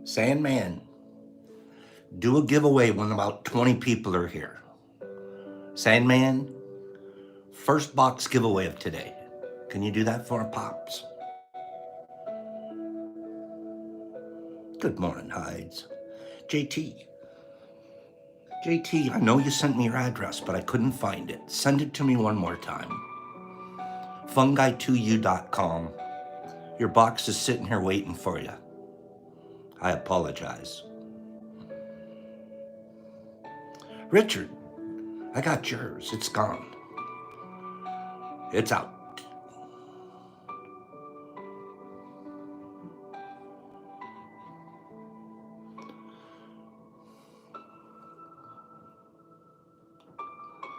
Sandman, do a giveaway when about 20 people are here. Sandman, first box giveaway of today. Can you do that for our Pops? Good morning, Hides. JT. JT, I know you sent me your address, but I couldn't find it. Send it to me one more time. Fungi2u.com. Your box is sitting here waiting for you. I apologize. Richard, I got yours. It's gone. It's out.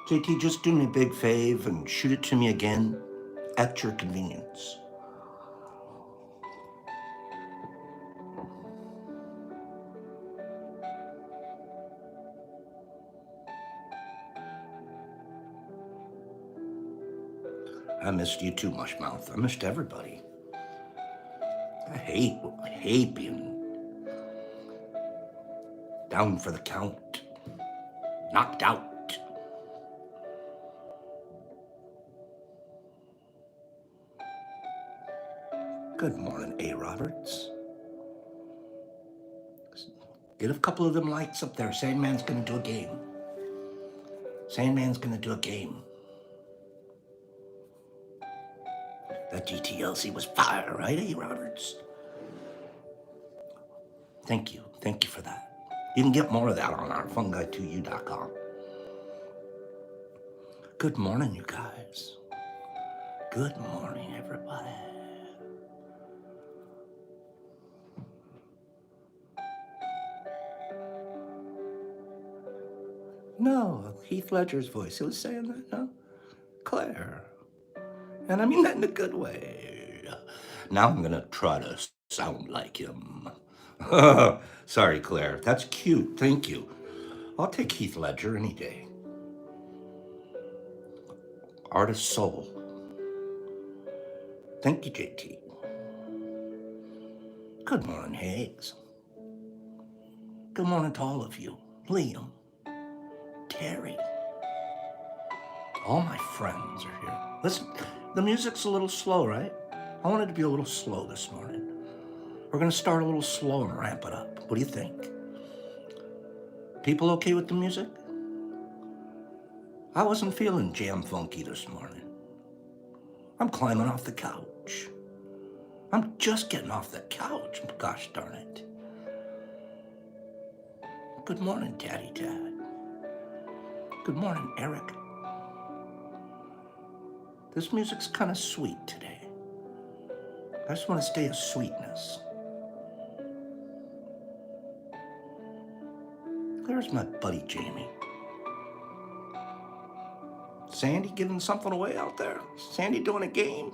JT, just do me a big fave and shoot it to me again at your convenience. I missed you too, Mushmouth. I missed everybody. I hate being down for the count, knocked out. Good morning, A. Roberts. Get a couple of them lights up there. Sandman's gonna do a game. Sandman's gonna do a game. That GTLC was fire, right, A. Roberts? Thank you for that. You can get more of that on our fungi2u.com. Good morning, you guys. Good morning, everybody. No, Heath Ledger's voice. Who was saying that? No? Claire. And I mean that in a good way. Now I'm gonna try to sound like him. Sorry, Claire. That's cute. Thank you. I'll take Heath Ledger any day. Artist soul. Thank you, JT. Good morning, Higgs. Good morning to all of you. Liam. Terry. All my friends are here. Listen, the music's a little slow, right? I wanted to be a little slow this morning. We're gonna start a little slow and ramp it up. What do you think? People okay with the music? I wasn't feeling jam funky this morning. I'm climbing off the couch. I'm just getting off the couch. Gosh darn it. Good morning, Daddy Dad. Good morning, Eric. This music's kind of sweet today. I just want to stay a sweetness. There's my buddy Jamie. Sandy giving something away out there? Sandy doing a game?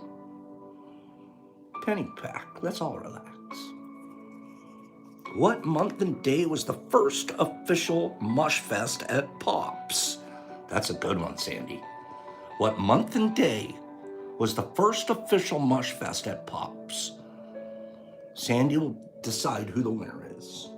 Penny pack, let's all relax. What month and day was the first official Mush Fest at Pops? That's a good one, Sandy. What month and day was the first official Mush Fest at Pops? Sandy will decide who the winner is.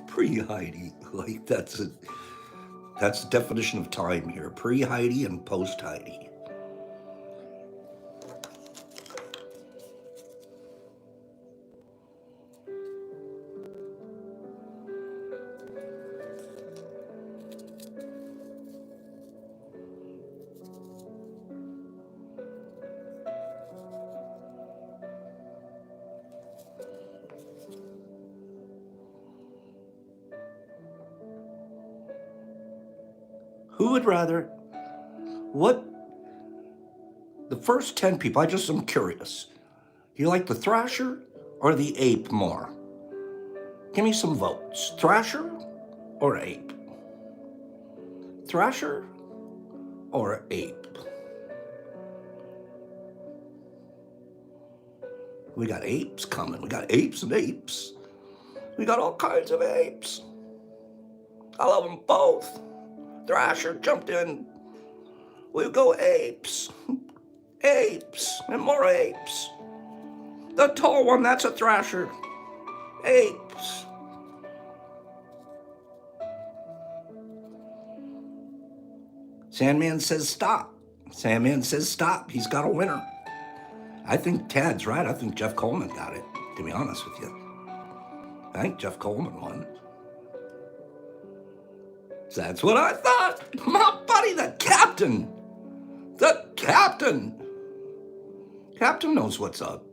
Pre-Heidi, like that's the definition of time here. Pre-Heidi and post-Heidi. Who would rather, what, the first 10 people, I'm curious. Do you like the Thrasher or the Ape more? Give me some votes. Thrasher or Ape? Thrasher or Ape? We got apes coming. We got apes and apes. We got all kinds of apes. I love them both. Thrasher jumped in. We'll go apes. Apes and more apes. The tall one, that's a Thrasher. Apes. Sandman says stop. Sandman says stop. He's got a winner. I think Tad's right. I think Jeff Coleman got it, to be honest with you. I think Jeff Coleman won. So that's what I thought. My buddy, the captain. The captain. Captain knows what's up.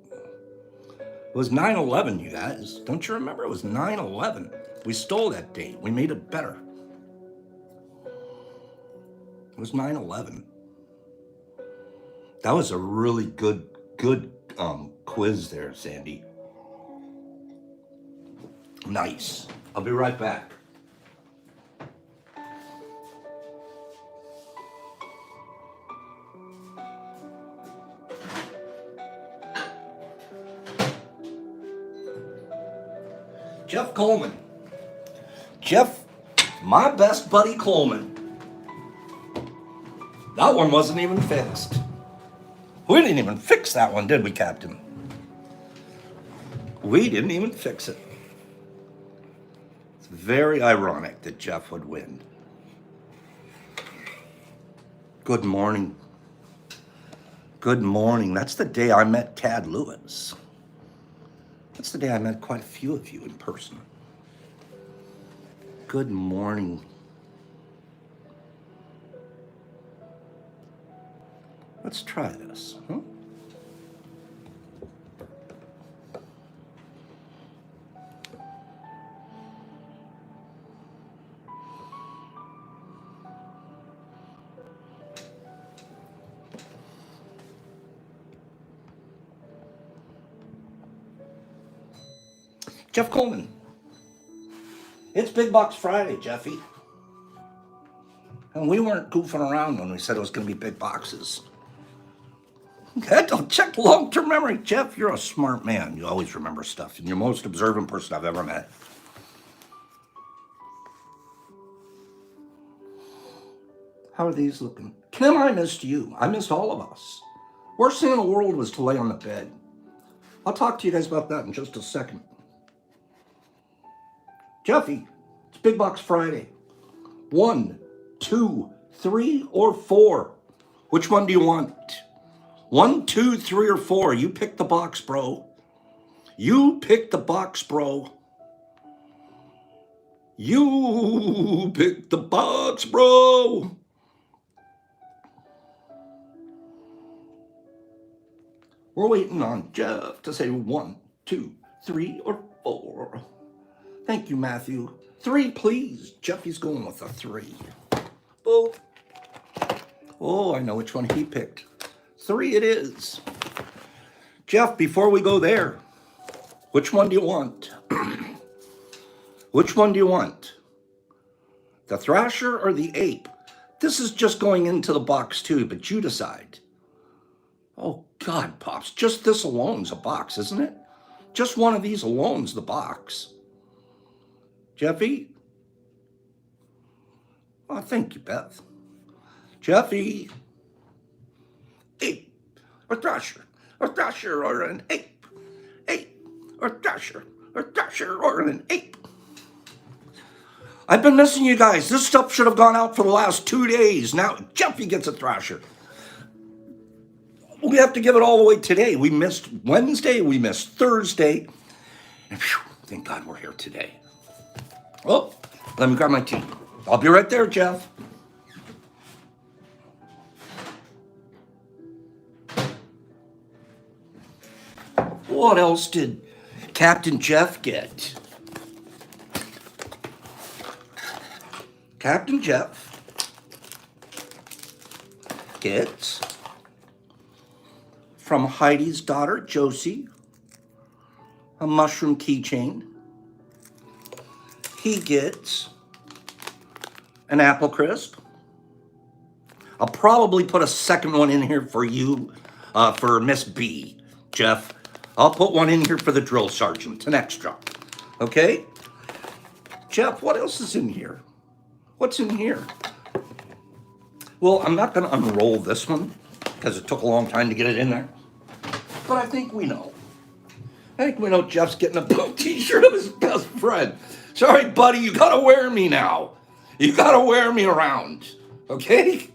It was 9/11, you guys. Don't you remember? It was 9/11. We stole that date. We made it better. It was 9/11. That was a really good quiz there, Sandy. Nice. I'll be right back. Jeff Coleman. Jeff, my best buddy Coleman. That one wasn't even fixed. We didn't even fix that one, did we, Captain? We didn't even fix it. It's very ironic that Jeff would win. Good morning. Good morning. That's the day I met Tad Lewis. That's the day I met quite a few of you in person. Good morning. Let's try this, huh? Jeff Coleman. It's Big Box Friday, Jeffy. And we weren't goofing around when we said it was going to be big boxes. Don't check long-term memory. Jeff, you're a smart man. You always remember stuff. And you're the most observant person I've ever met. How are these looking? Kim, I missed you. I missed all of us. Worst thing in the world was to lay on the bed. I'll talk to you guys about that in just a second. Jeffy, it's Big Box Friday. 1, 2, 3, or 4? Which one do you want? 1, 2, 3, or 4? You pick the box, bro. You pick the box, bro. You pick the box, bro. We're waiting on Jeff to say 1, 2, 3, or 4. Thank you, Matthew. 3, please. Jeffy's going with a 3. Oh, I know which one he picked. 3 it is. Jeff, before we go there, which one do you want? Which one do you want? The Thrasher or the Ape? This is just going into the box too, but you decide. Oh, God, Pops, just this alone's a box, isn't it? Just one of these alone's the box. Jeffy? Oh, thank you, Beth. Jeffy? Ape or Thrasher or an ape. Ape or Thrasher or an ape. I've been missing you guys. This stuff should have gone out for the last 2 days. Now Jeffy gets a Thrasher. We have to give it all away today. We missed Wednesday. We missed Thursday. And phew, thank God we're here today. Oh, let me grab my tea. I'll be right there, Jeff. What else did Captain Jeff get? Captain Jeff gets from Heidi's daughter, Josie, a mushroom keychain. He gets an apple crisp. I'll probably put a second one in here for you, for Miss B, Jeff. I'll put one in here for the drill sergeant, an extra. Okay? Jeff, what else is in here? What's in here? Well, I'm not going to unroll this one because it took a long time to get it in there. But I think we know. I think we know Jeff's getting a boot t-shirt of his best friend. Sorry, buddy, you got to wear me now. You got to wear me around. Okay?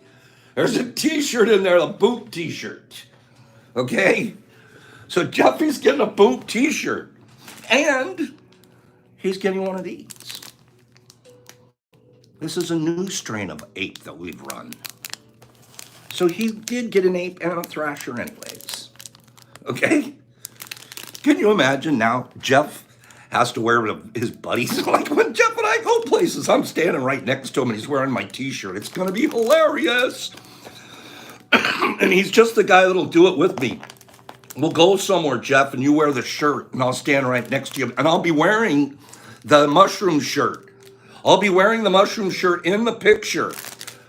There's a t-shirt in there, a boot t-shirt. Okay? So Jeffy's getting a boot t-shirt. And he's getting one of these. This is a new strain of ape that we've run. So he did get an ape and a thrasher anyways. Okay? Can you imagine now Jeff has to wear his buddies? Like when Jeff and I go places, I'm standing right next to him and he's wearing my t-shirt. It's going to be hilarious. And he's just the guy that'll do it with me. We'll go somewhere, Jeff, and you wear the shirt and I'll stand right next to you. And I'll be wearing the mushroom shirt. I'll be wearing the mushroom shirt in the picture.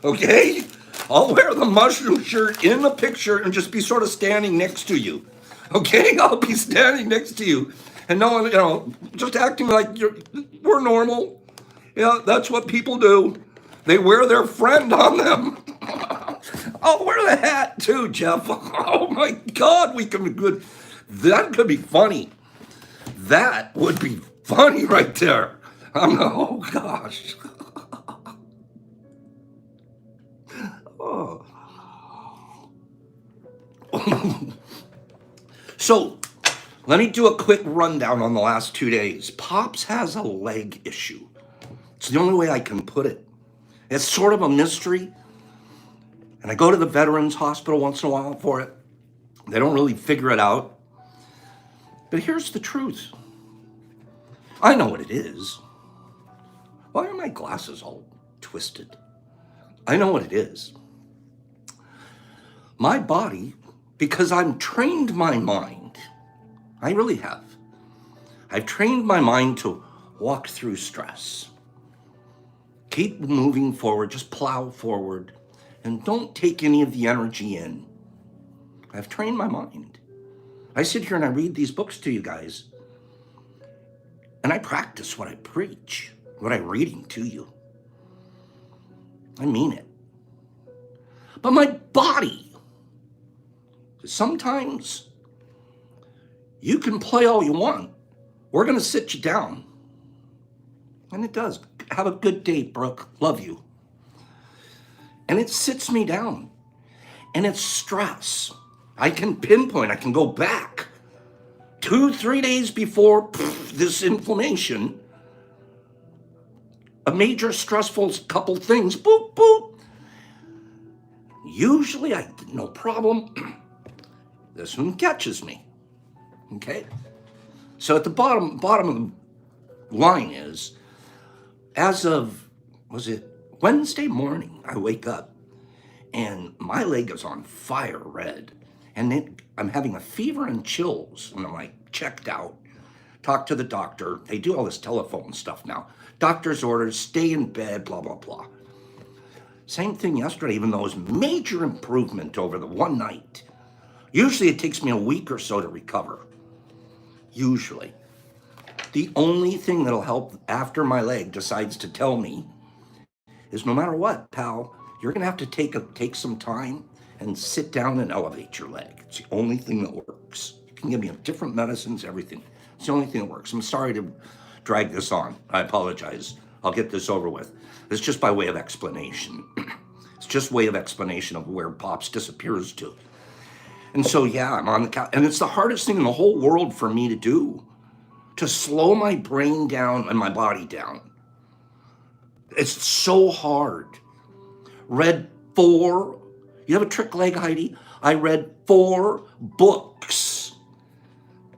Okay? I'll wear the mushroom shirt in the picture and just be sort of standing next to you. Okay? I'll be standing next to you. And no one, just acting like we're normal. Yeah, that's what people do. They wear their friend on them. I'll wear the hat too, Jeff. Oh my God, we can be good. That could be funny. That would be funny right there. Oh gosh. Oh. So, let me do a quick rundown on the last 2 days. Pops has a leg issue. It's the only way I can put it. It's sort of a mystery. And I go to the Veterans Hospital once in a while for it. They don't really figure it out. But here's the truth. I know what it is. Why are my glasses all twisted? I know what it is. My body, because I've trained my mind, I really have. I've trained my mind to walk through stress. Keep moving forward, just plow forward, and don't take any of the energy in. I've trained my mind. I sit here and I read these books to you guys, and I practice what I preach, what I'm reading to you. I mean it. But my body, sometimes you can play all you want. We're going to sit you down. And it does. Have a good day, Brooke. Love you. And it sits me down. And it's stress. I can pinpoint, I can go back 2-3 days before this inflammation. A major stressful couple things. Boop, boop. Usually I no problem. This one catches me. Okay? So at the bottom of the line is, as of, was it Wednesday morning, I wake up and my leg is on fire red. And then I'm having a fever and chills. And I'm like, checked out. Talk to the doctor. They do all this telephone stuff now. Doctor's orders, stay in bed, blah, blah, blah. Same thing yesterday, even though it was major improvement over the one night. Usually it takes me a week or so to recover. Usually. The only thing that'll help after my leg decides to tell me is no matter what, pal, you're going to have to take some time and sit down and elevate your leg. It's the only thing that works. You can give me different medicines, everything. It's the only thing that works. I'm sorry to drag this on. I apologize. I'll get this over with. It's just by way of explanation. It's just way of explanation of where Pops disappears to. And so, yeah, I'm on the couch. And it's the hardest thing in the whole world for me to do, to slow my brain down and my body down. It's so hard. Read 4, you have a trick leg, Heidi? I read 4 books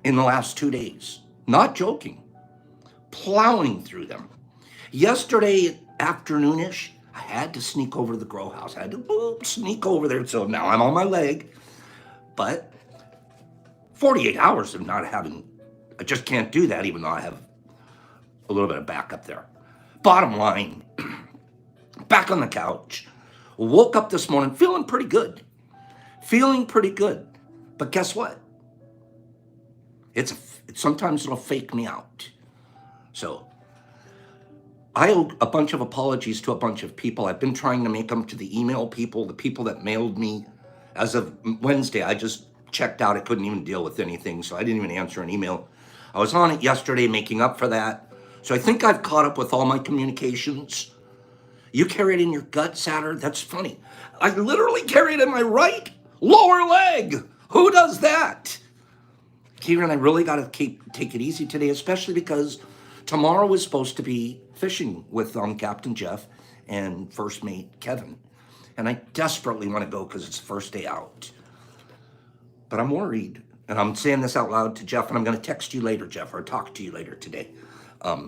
in the last 2 days. Not joking. Plowing through them. Yesterday afternoonish, I had to sneak over to the grow house. I had to sneak over there. So now I'm on my leg. But 48 hours of not having, I just can't do that even though I have a little bit of backup there. Bottom line, back on the couch. Woke up this morning feeling pretty good. Feeling pretty good. But guess what? Sometimes it'll fake me out. So I owe a bunch of apologies to a bunch of people. I've been trying to make them to the email people, the people that mailed me. As of Wednesday, I just checked out. I couldn't even deal with anything, so I didn't even answer an email. I was on it yesterday making up for that. So I think I've caught up with all my communications. You carry it in your gut, Saturn? That's funny. I literally carry it in my right lower leg. Who does that? Kieran, I really got to take it easy today, especially because tomorrow is supposed to be fishing with Captain Jeff and first mate Kevin. And I desperately want to go because it's the first day out. But I'm worried. And I'm saying this out loud to Jeff, and I'm going to text you later, Jeff, or talk to you later today. I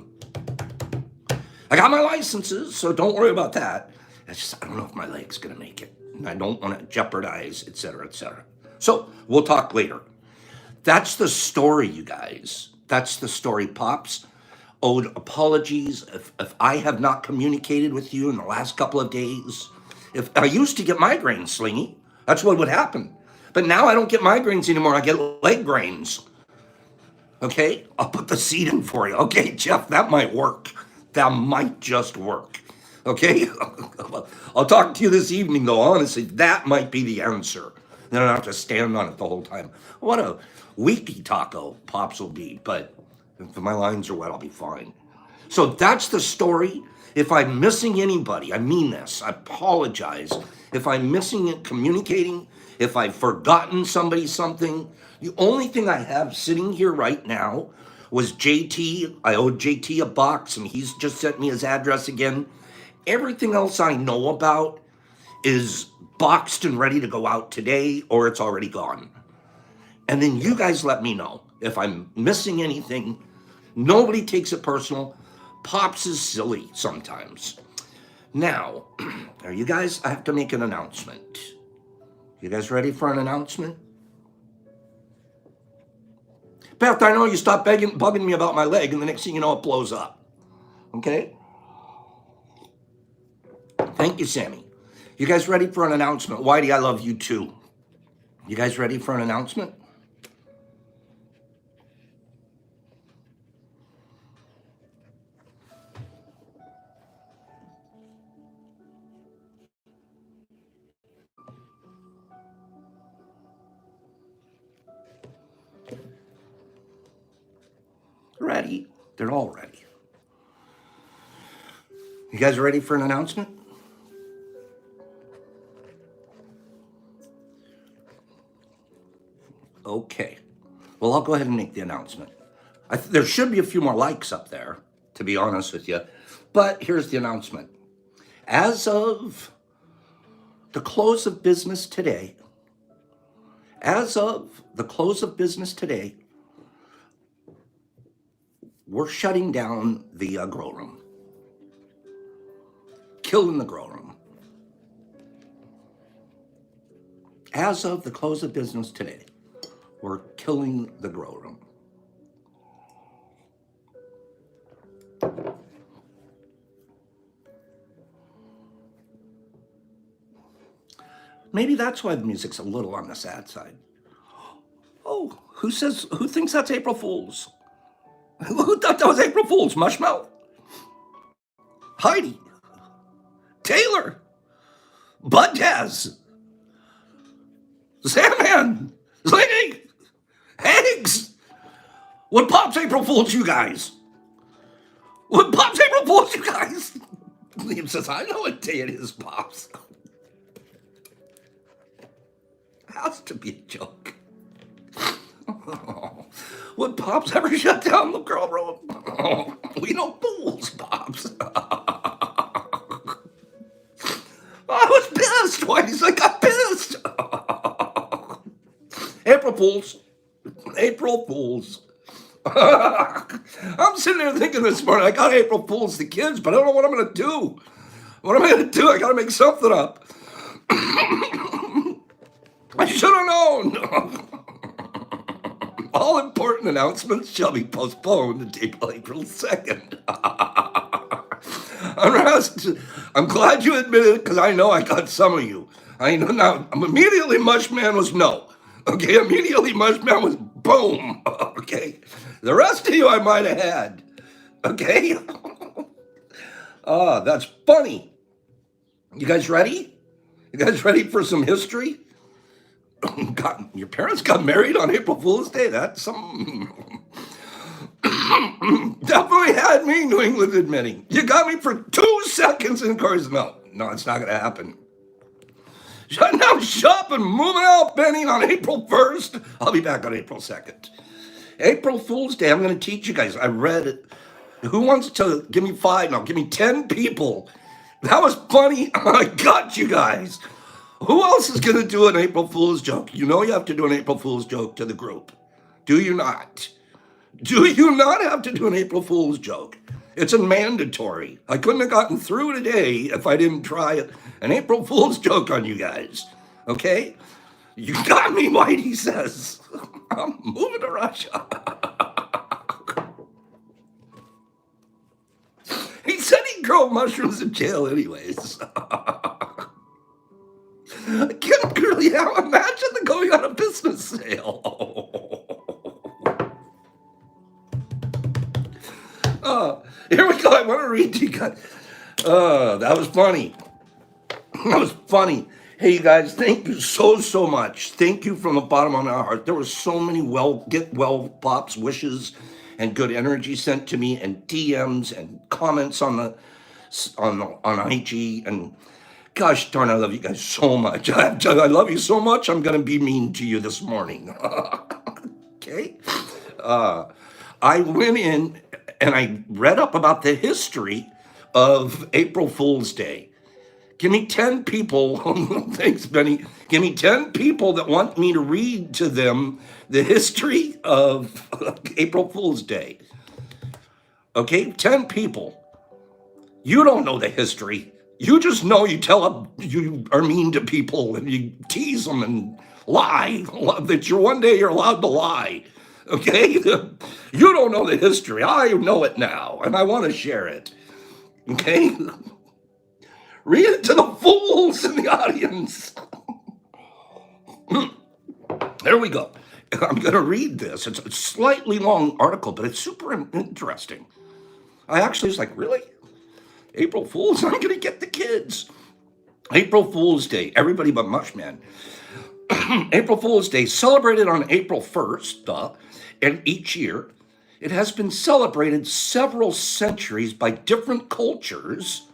got my licenses, so don't worry about that. It's just, I don't know if my leg's going to make it. And I don't want to jeopardize, et cetera, et cetera. So we'll talk later. That's the story, you guys. That's the story, Pops. Owed apologies if I have not communicated with you in the last couple of days. If I used to get migraines, Slingy, that's what would happen. But now I don't get migraines anymore. I get leg grains. Okay, I'll put the seed in for you. Okay, Jeff, that might work. That might just work. Okay, I'll talk to you this evening, though. Honestly, that might be the answer. Then I don't have to stand on it the whole time. What a weaky taco Pops will be, but if my lines are wet, I'll be fine. So that's the story. If I'm missing anybody, I mean this, I apologize. If I'm missing it, communicating, if I've forgotten somebody something, the only thing I have sitting here right now was JT. I owed JT a box, and he's just sent me his address again. Everything else I know about is boxed and ready to go out today, or it's already gone. And then you guys let me know if I'm missing anything. Nobody takes it personal. Pops is silly sometimes. Now, are you guys, I have to make an announcement. You guys ready for an announcement? Beth, I know you stopped bugging me about my leg, and the next thing you know, it blows up. Okay? Thank you, Sammy. You guys ready for an announcement? Whitey, I love you too. You guys ready for an announcement? Ready. They're all ready. You guys ready for an announcement? Okay. Well, I'll go ahead and make the announcement. There should be a few more likes up there, to be honest with you. But here's the announcement. As of the close of business today, we're shutting down the grow room. Killing the grow room. As of the close of business today, we're killing the grow room. Maybe that's why the music's a little on the sad side. Oh, who thinks that's April Fool's? Who thought that was April Fool's? Mushmouth? Heidi? Taylor? Budtaz? Sandman? Slingy? Eggs? What Pops April Fool's, you guys? What Pops April Fool's, you guys? Liam says, I know what day it is, Pops. Has to be a joke. Oh, would Pops ever shut down the girl room? Oh, we know fools, Pops. I was pissed. Why? He's like, I'm pissed. April Fools. April Fools. I'm sitting there thinking this morning, I got April Fools the kids, but I don't know what I'm going to do. What am I going to do? I got to make something up. I should have known. All important announcements shall be postponed until April 2nd. I'm glad you admitted it because I know I got some of you. I know now. Immediately, Mushman was no. Okay, immediately, Mushman was Boom. Okay. The rest of you I might have had. Okay. That's funny. You guys ready? You guys ready for some history? Your parents got married on April Fool's Day. That's something. Definitely had me, New England admitting. You got me for 2 seconds, and of course, no, it's not going to happen. Shutting down shop and moving out, Benny, on April 1st. I'll be back on April 2nd. April Fool's Day, I'm going to teach you guys. I read it. Who wants to give me 5? No, give me 10 people. That was funny. I got you guys. Who else is going to do an April Fool's joke? You know you have to do an April Fool's joke to the group. Do you not? Do you not have to do an April Fool's joke? It's a mandatory. I couldn't have gotten through today if I didn't try an April Fool's joke on you guys. Okay? You got me, Whitey says. I'm moving to Russia. He said he'd grow mushrooms in jail anyways. I can't really imagine the going on a business sale. Here we go. I want to read to you guys. That was funny. That was funny. Hey, you guys, thank you so much. Thank you from the bottom of my heart. There were so many get well pops, wishes, and good energy sent to me, and DMs and comments on IG. And gosh darn, I love you guys so much. I love you so much. I'm gonna be mean to you this morning. Okay. I went in and I read up about the history of April Fool's Day. Give me 10 people, thanks, Benny. Give me 10 people that want me to read to them the history of April Fool's Day. Okay, 10 people. You don't know the history. You just know you are mean to people and you tease them and lie, that one day you're allowed to lie. Okay? You don't know the history. I know it now, and I want to share it. Okay? Read it to the fools in the audience. There we go. I'm going to read this. It's a slightly long article, but it's super interesting. I actually was like, really? April Fools? I'm going to get the kids. April Fool's Day. Everybody but Mushman. April Fool's Day, celebrated on April 1st, and each year, it has been celebrated several centuries by different cultures,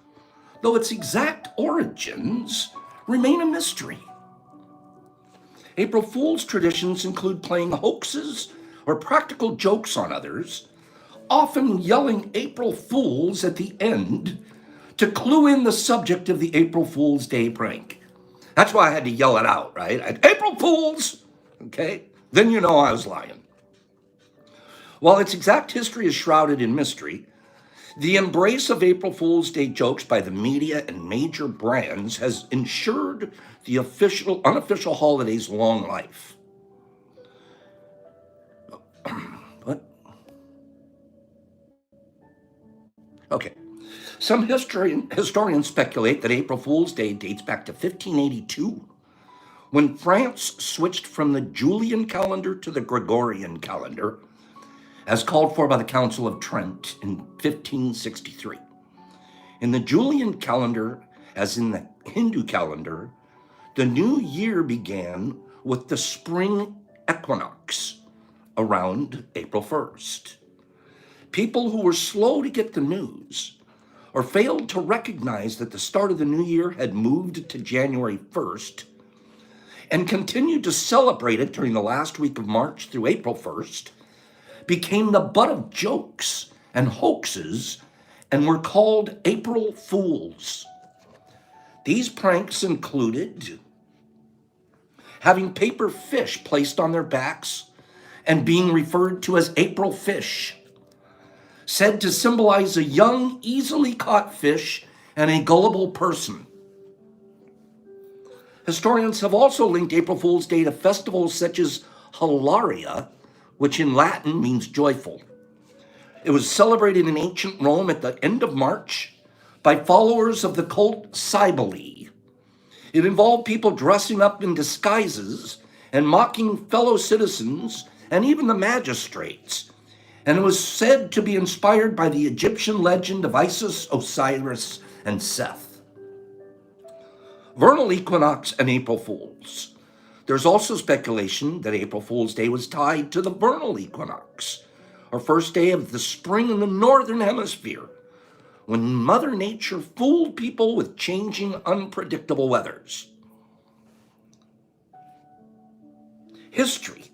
though its exact origins remain a mystery. April Fool's traditions include playing hoaxes or practical jokes on others, often yelling April Fools at the end to clue in the subject of the April Fool's Day prank. That's why I had to yell it out, right? April Fools! Okay? Then you know I was lying. While its exact history is shrouded in mystery, the embrace of April Fool's Day jokes by the media and major brands has ensured the unofficial holiday's long life. What? Okay. Some historians speculate that April Fool's Day dates back to 1582, when France switched from the Julian calendar to the Gregorian calendar, as called for by the Council of Trent in 1563. In the Julian calendar, as in the Hindu calendar, the new year began with the spring equinox around April 1st. People who were slow to get the news or failed to recognize that the start of the new year had moved to January 1st and continued to celebrate it during the last week of March through April 1st, became the butt of jokes and hoaxes and were called April Fools. These pranks included having paper fish placed on their backs and being referred to as April fish, said to symbolize a young, easily caught fish and a gullible person. Historians have also linked April Fool's Day to festivals such as Hilaria, which in Latin means joyful. It was celebrated in ancient Rome at the end of March by followers of the cult Cybele. It involved people dressing up in disguises and mocking fellow citizens and even the magistrates, and it was said to be inspired by the Egyptian legend of Isis, Osiris, and Seth. Vernal equinox and April Fools. There's also speculation that April Fool's Day was tied to the vernal equinox, or first day of the spring in the northern hemisphere, when Mother Nature fooled people with changing, unpredictable weathers. History.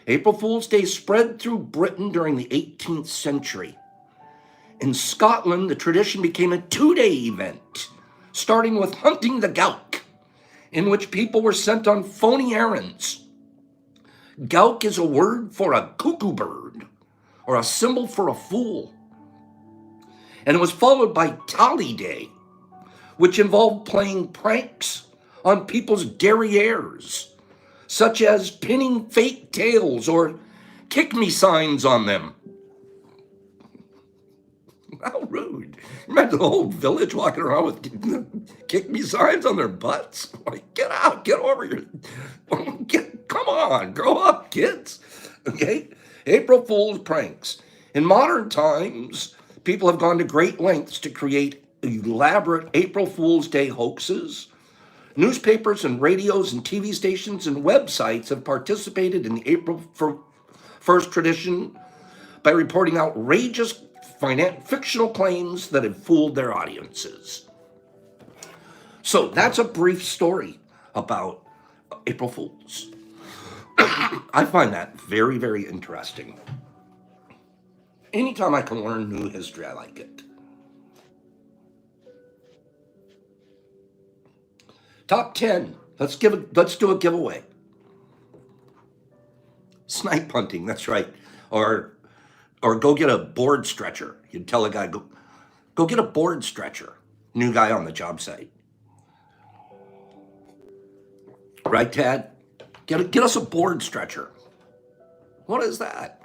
April Fool's Day spread through Britain during the 18th century. In Scotland, the tradition became a two-day event, starting with hunting the gowk, in which people were sent on phony errands. Gowk is a word for a cuckoo bird, or a symbol for a fool. And it was followed by Tally Day, which involved playing pranks on people's derrieres, such as pinning fake tails or kick me signs on them. How rude. Imagine the whole village walking around with kick me signs on their butts. Like, get out, get over your, come on, grow up, kids. Okay? April Fool's pranks. In modern times, people have gone to great lengths to create elaborate April Fool's Day hoaxes. Newspapers and radios and TV stations and websites have participated in the April 1st tradition by reporting outrageous fictional claims that have fooled their audiences. So that's a brief story about April Fools. I find that very, very interesting. Anytime I can learn new history, I like it. Top 10. Let's do a giveaway. Snipe hunting, that's right. Or go get a board stretcher. You'd tell a guy, go get a board stretcher. New guy on the job site. Right, Tad? Get us a board stretcher. What is that?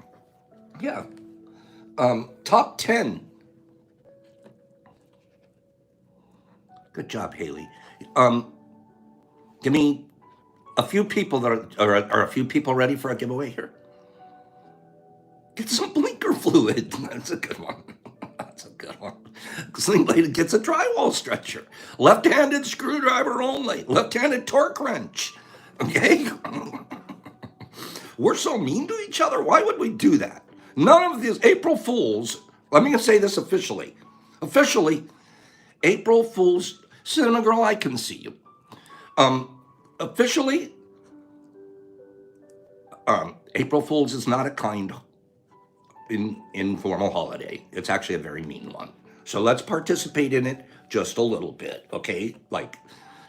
Yeah. Top 10. Good job, Haley. Give me a few people that are a few people ready for a giveaway here? Get some blinker fluid. That's a good one. That's a good one. Sling Blade gets a drywall stretcher. Left-handed screwdriver only. Left-handed torque wrench. Okay? We're so mean to each other. Why would we do that? None of these April Fools, let me say this officially. Officially, April Fools, Cinema Girl, I can see you. Officially, April Fools is not a kind, informal holiday. It's actually a very mean one. So let's participate in it just a little bit, okay? Like,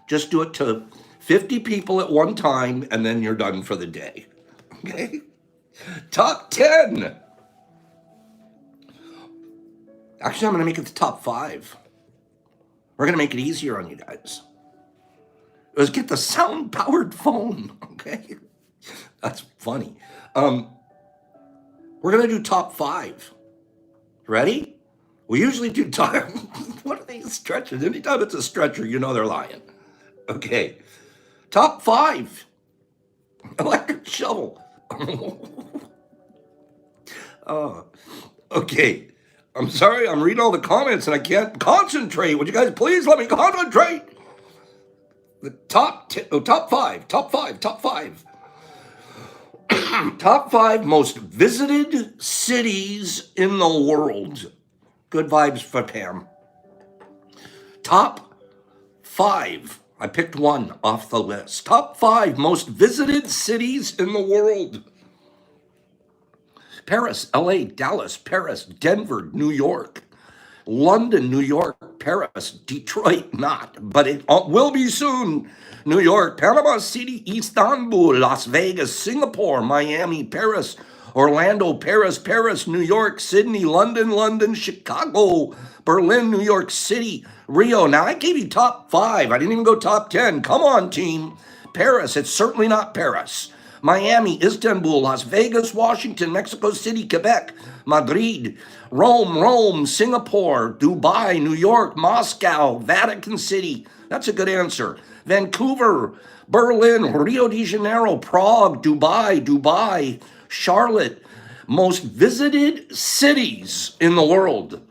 just do it to 50 people at one time, and then you're done for the day, okay? Top 10. Actually, I'm going to make it the top 5. We're going to make it easier on you guys. Let's get the sound-powered phone, okay? That's funny. We're going to do top 5. Ready? We usually do top... What are these stretchers? Anytime it's a stretcher, you know they're lying. Okay. Top 5. Electric shovel. Okay. I'm sorry, I'm reading all the comments and I can't concentrate. Would you guys please let me concentrate? The top 5. Top 5 most visited cities in the world. Good vibes for Pam. Top 5. I picked one off the list. Top 5 most visited cities in the world. Paris, LA, Dallas, Paris, Denver, New York, London, New York, Paris, Detroit, not, but it will be soon. New York, Panama City, Istanbul, Las Vegas, Singapore, Miami, Paris, Orlando, Paris, New York, Sydney, London, Chicago, Berlin, New York City, Rio. Now, I gave you top 5. I didn't even go top 10. Come on, team. Paris, it's certainly not Paris. Miami, Istanbul, Las Vegas, Washington, Mexico City, Quebec, Madrid, Rome, Singapore, Dubai, New York, Moscow, Vatican City. That's a good answer. Vancouver, Berlin, Rio de Janeiro, Prague, Dubai, Charlotte, most visited cities in the world.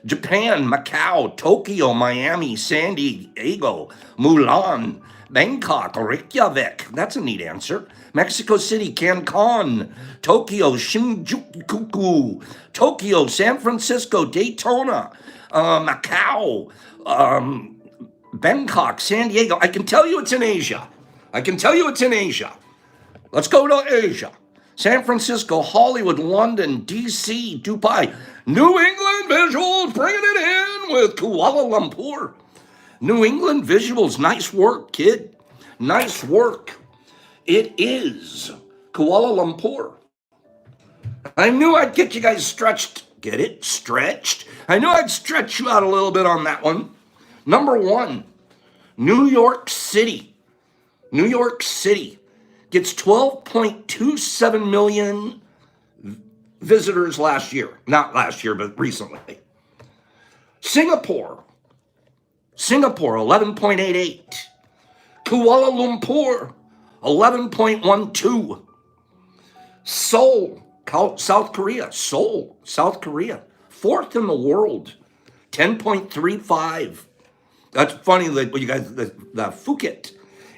Japan, Macau, Tokyo, Miami, San Diego, Mulan, Bangkok, Reykjavik. That's a neat answer. Mexico City, Cancun, Tokyo, Shinjuku, Tokyo, San Francisco, Daytona, Macau, Bangkok, San Diego. I can tell you it's in Asia. I can tell you it's in Asia. Let's go to Asia. San Francisco, Hollywood, London, DC, Dubai. New England Visuals bringing it in with Kuala Lumpur. New England Visuals, nice work, kid. Nice work. It is Kuala Lumpur. I knew I'd get you guys stretched. Get it? Stretched. I knew I'd stretch you out a little bit on that one. Number one, New York City. New York City gets 12.27 million visitors last year. Not last year, but recently. Singapore, 11.88. Kuala Lumpur, 11.12. Seoul, South Korea, fourth in the world, 10.35. That's funny that you guys, the Phuket.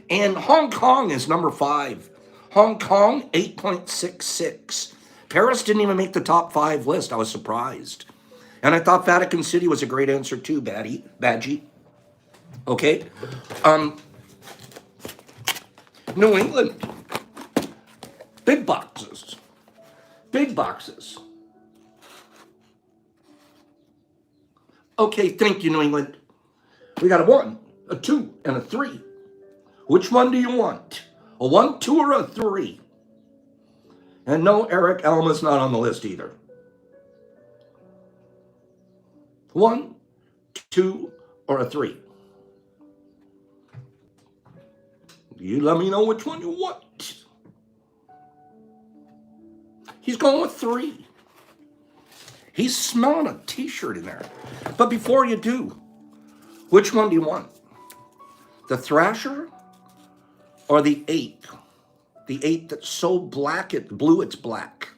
And Hong Kong is number 5. Hong Kong, 8.66. Paris didn't even make the top 5 list. I was surprised. And I thought Vatican City was a great answer too, Badgie. Okay. New England. Big boxes. Big boxes. Okay, thank you, New England. We got a 1, a 2, and a 3. Which one do you want? A 1, 2, or a 3? And no, Eric Alma's not on the list either. 1, 2, or a 3? You let me know which one you want. He's going with 3. He's smelling a t-shirt in there. But before you do, which one do you want? The Thrasher or the 8? The 8 that's so black, blue, it's black.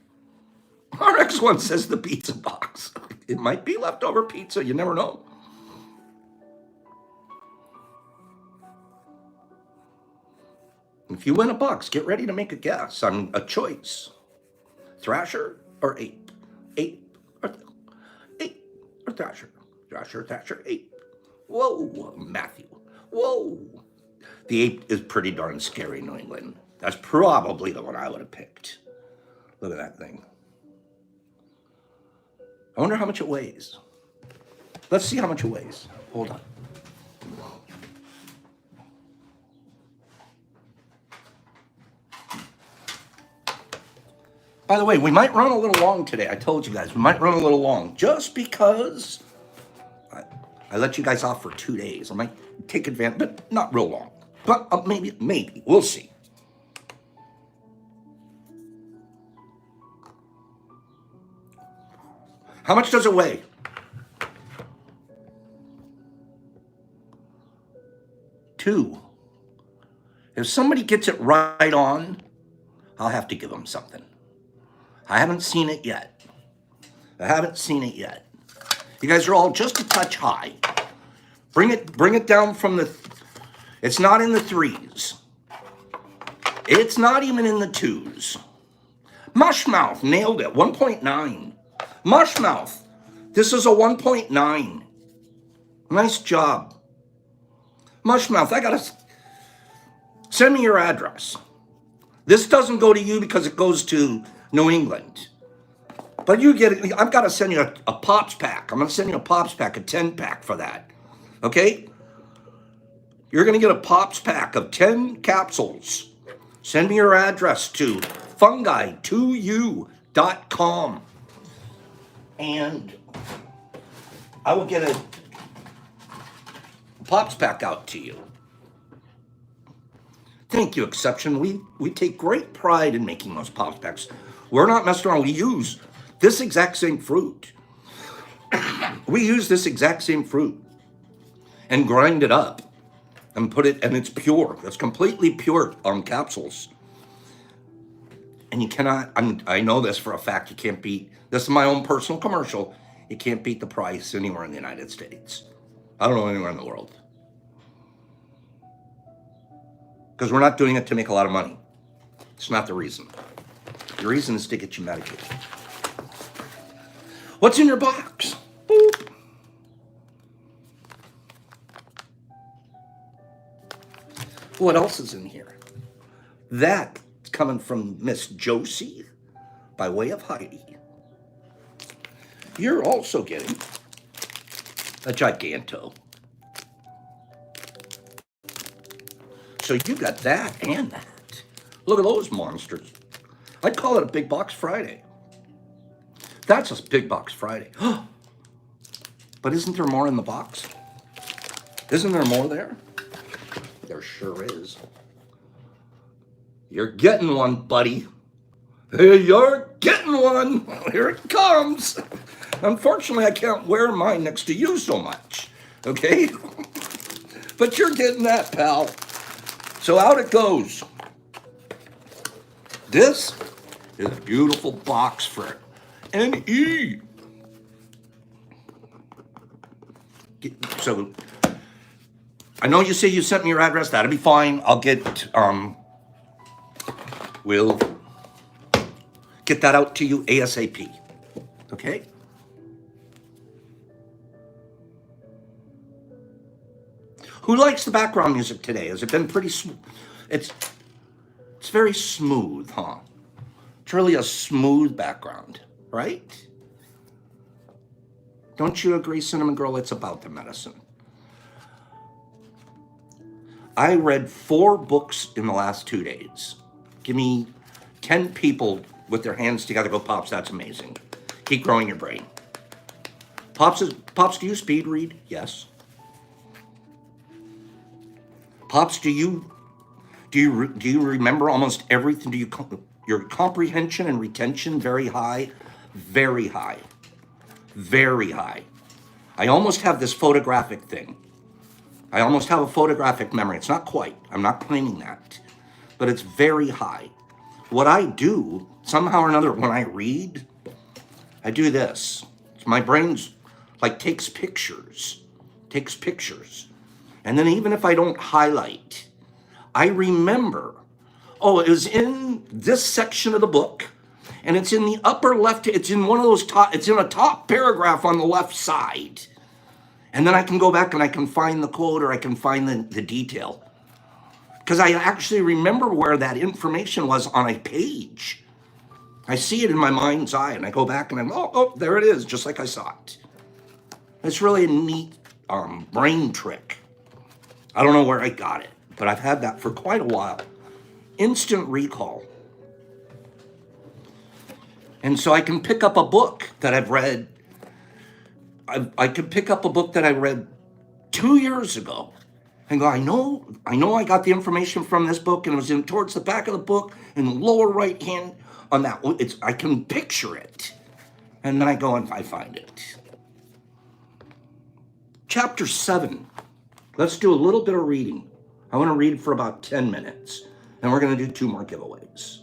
RX1 says the pizza box. It might be leftover pizza. You never know. If you win a box, get ready to make a guess on a choice. Thrasher or 8? 8 or Thrasher? Thrasher, 8. Whoa, Matthew. Whoa. The 8 is pretty darn scary, New England. That's probably the one I would have picked. Look at that thing. I wonder how much it weighs. Let's see how much it weighs. Hold on. By the way, we might run a little long today. I told you guys, we might run a little long just because I let you guys off for 2 days. I might take advantage, but not real long. But maybe. We'll see. How much does it weigh? 2. If somebody gets it right on, I'll have to give them something. I haven't seen it yet. You guys are all just a touch high. Bring it down from the, it's not in the 3s. It's not even in the 2s. Mushmouth, nailed it, 1.9. Mushmouth, this is a 1.9. Nice job. Mushmouth, send me your address. This doesn't go to you because it goes to New England. But you get it. I've got to send you a Pops pack. I'm going to send you a Pops pack, a 10-pack for that. Okay? You're going to get a Pops pack of 10 capsules. Send me your address to fungi2u.com. And I will get a Pops pack out to you. Thank you, Exception. We take great pride in making those Pops packs. We're not messing around. We use this exact same fruit. We use this exact same fruit and grind it up and put it, and it's pure. It's completely pure on capsules. And you cannot, I know this for a fact, you can't beat, this is my own personal commercial, you can't beat the price anywhere in the United States. I don't know anywhere in the world. Because we're not doing it to make a lot of money. It's not the reason. The reason is to get you medicated. What's in your box? Boop. What else is in here? That's coming from Miss Josie by way of Heidi. You're also getting a Giganto. So you got that and that. Look at those monsters. I'd call it a Big Box Friday. That's a Big Box Friday. But isn't there more in the box? Isn't there more there? There sure is. You're getting one, buddy. You're getting one. Here it comes. Unfortunately, I can't wear mine next to you so much. Okay? But you're getting that, pal. So out it goes. This is a beautiful box for NE. So I know you say you sent me your address. That'll be fine. I'll get, we'll get that out to you ASAP. Okay? Who likes the background music today? Has it been pretty smooth? It's very smooth, huh? It's really a smooth background, right? Don't you agree, Cinnamon Girl? It's about the medicine. I read 4 books in the last 2 days. Give me 10 people with their hands together. Go, Pops, that's amazing. Keep growing your brain. Pops, do you speed read? Yes. Pops, do you remember almost everything? Your comprehension and retention very high? Very high. Very high. I almost have this photographic thing. I almost have a photographic memory. It's not quite. I'm not claiming that. But it's very high. What I do, somehow or another, when I read, I do this. My brain's like takes pictures. And then even if I don't highlight, I remember, oh, it was in this section of the book, and it's in the upper left, it's in one of those it's in a top paragraph on the left side. And then I can go back and I can find the quote or I can find the detail. Because I actually remember where that information was on a page. I see it in my mind's eye and I go back and I'm, oh, there it is, just like I saw it. It's really a neat brain trick. I don't know where I got it, but I've had that for quite a while. Instant recall. And so I can pick up a book that I've read. I could pick up a book that I read 2 years ago and go, I know I got the information from this book and it was in towards the back of the book in the lower right hand on that. I can picture it. And then I go and I find it. Chapter 7. Let's do a little bit of reading. I want to read for about 10 minutes. And we're going to do 2 more giveaways.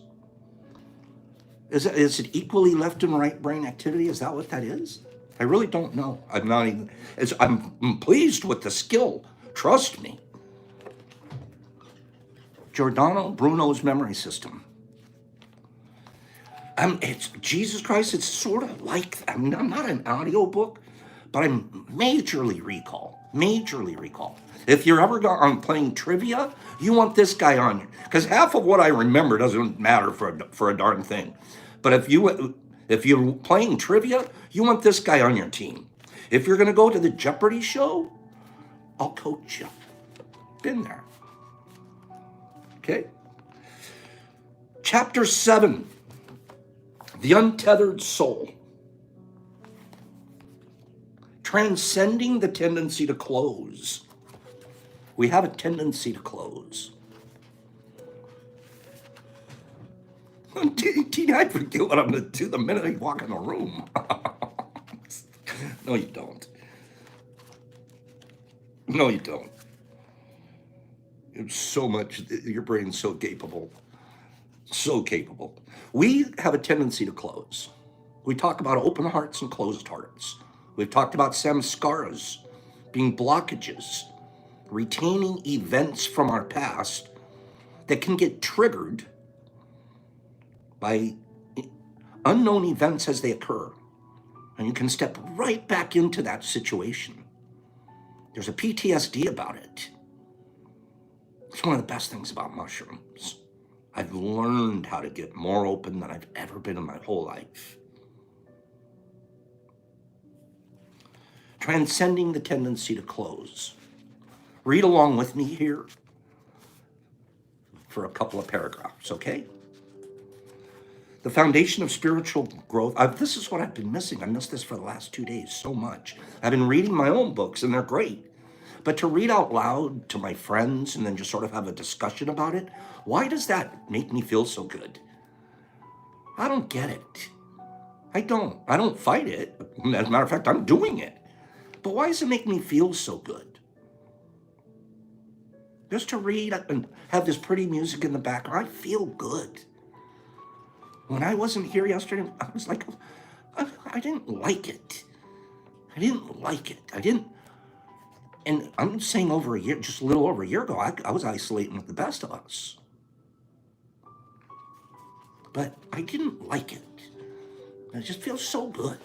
Is it equally left and right brain activity? Is that what that is? I really don't know. I'm pleased with the skill. Trust me. Giordano Bruno's memory system. It's Jesus Christ. It's sort of like, I'm not an audio book, but I'm majorly recall. If you're ever on playing trivia, you want this guy on you. Because half of what I remember doesn't matter for a darn thing. But if you're playing trivia, you want this guy on your team. If you're going to go to the Jeopardy show, I'll coach you. Been there. Okay. Chapter 7. The Untethered Soul. Transcending the tendency to close. We have a tendency to close. Tina, I forget what I'm going to do the minute I walk in the room. No, you don't. No, you don't. It's so much, your brain's so capable. So capable. We have a tendency to close. We talk about open hearts and closed hearts. We've talked about samskaras being blockages, retaining events from our past that can get triggered by unknown events as they occur. And you can step right back into that situation. There's a PTSD about it. It's one of the best things about mushrooms. I've learned how to get more open than I've ever been in my whole life. Transcending the tendency to close. Read along with me here for a couple of paragraphs, okay? The foundation of spiritual growth. This is what I've been missing. I missed this for the last 2 days so much. I've been reading my own books, and they're great. But to read out loud to my friends and then just sort of have a discussion about it, why does that make me feel so good? I don't get it. I don't fight it. As a matter of fact, I'm doing it. But why does it make me feel so good? Just to read and have this pretty music in the background, I feel good. When I wasn't here yesterday, I was like, I didn't like it. I didn't. And I'm saying over a year, just a little over a year ago, I was isolating with the best of us. But I didn't like it. It just feels so good.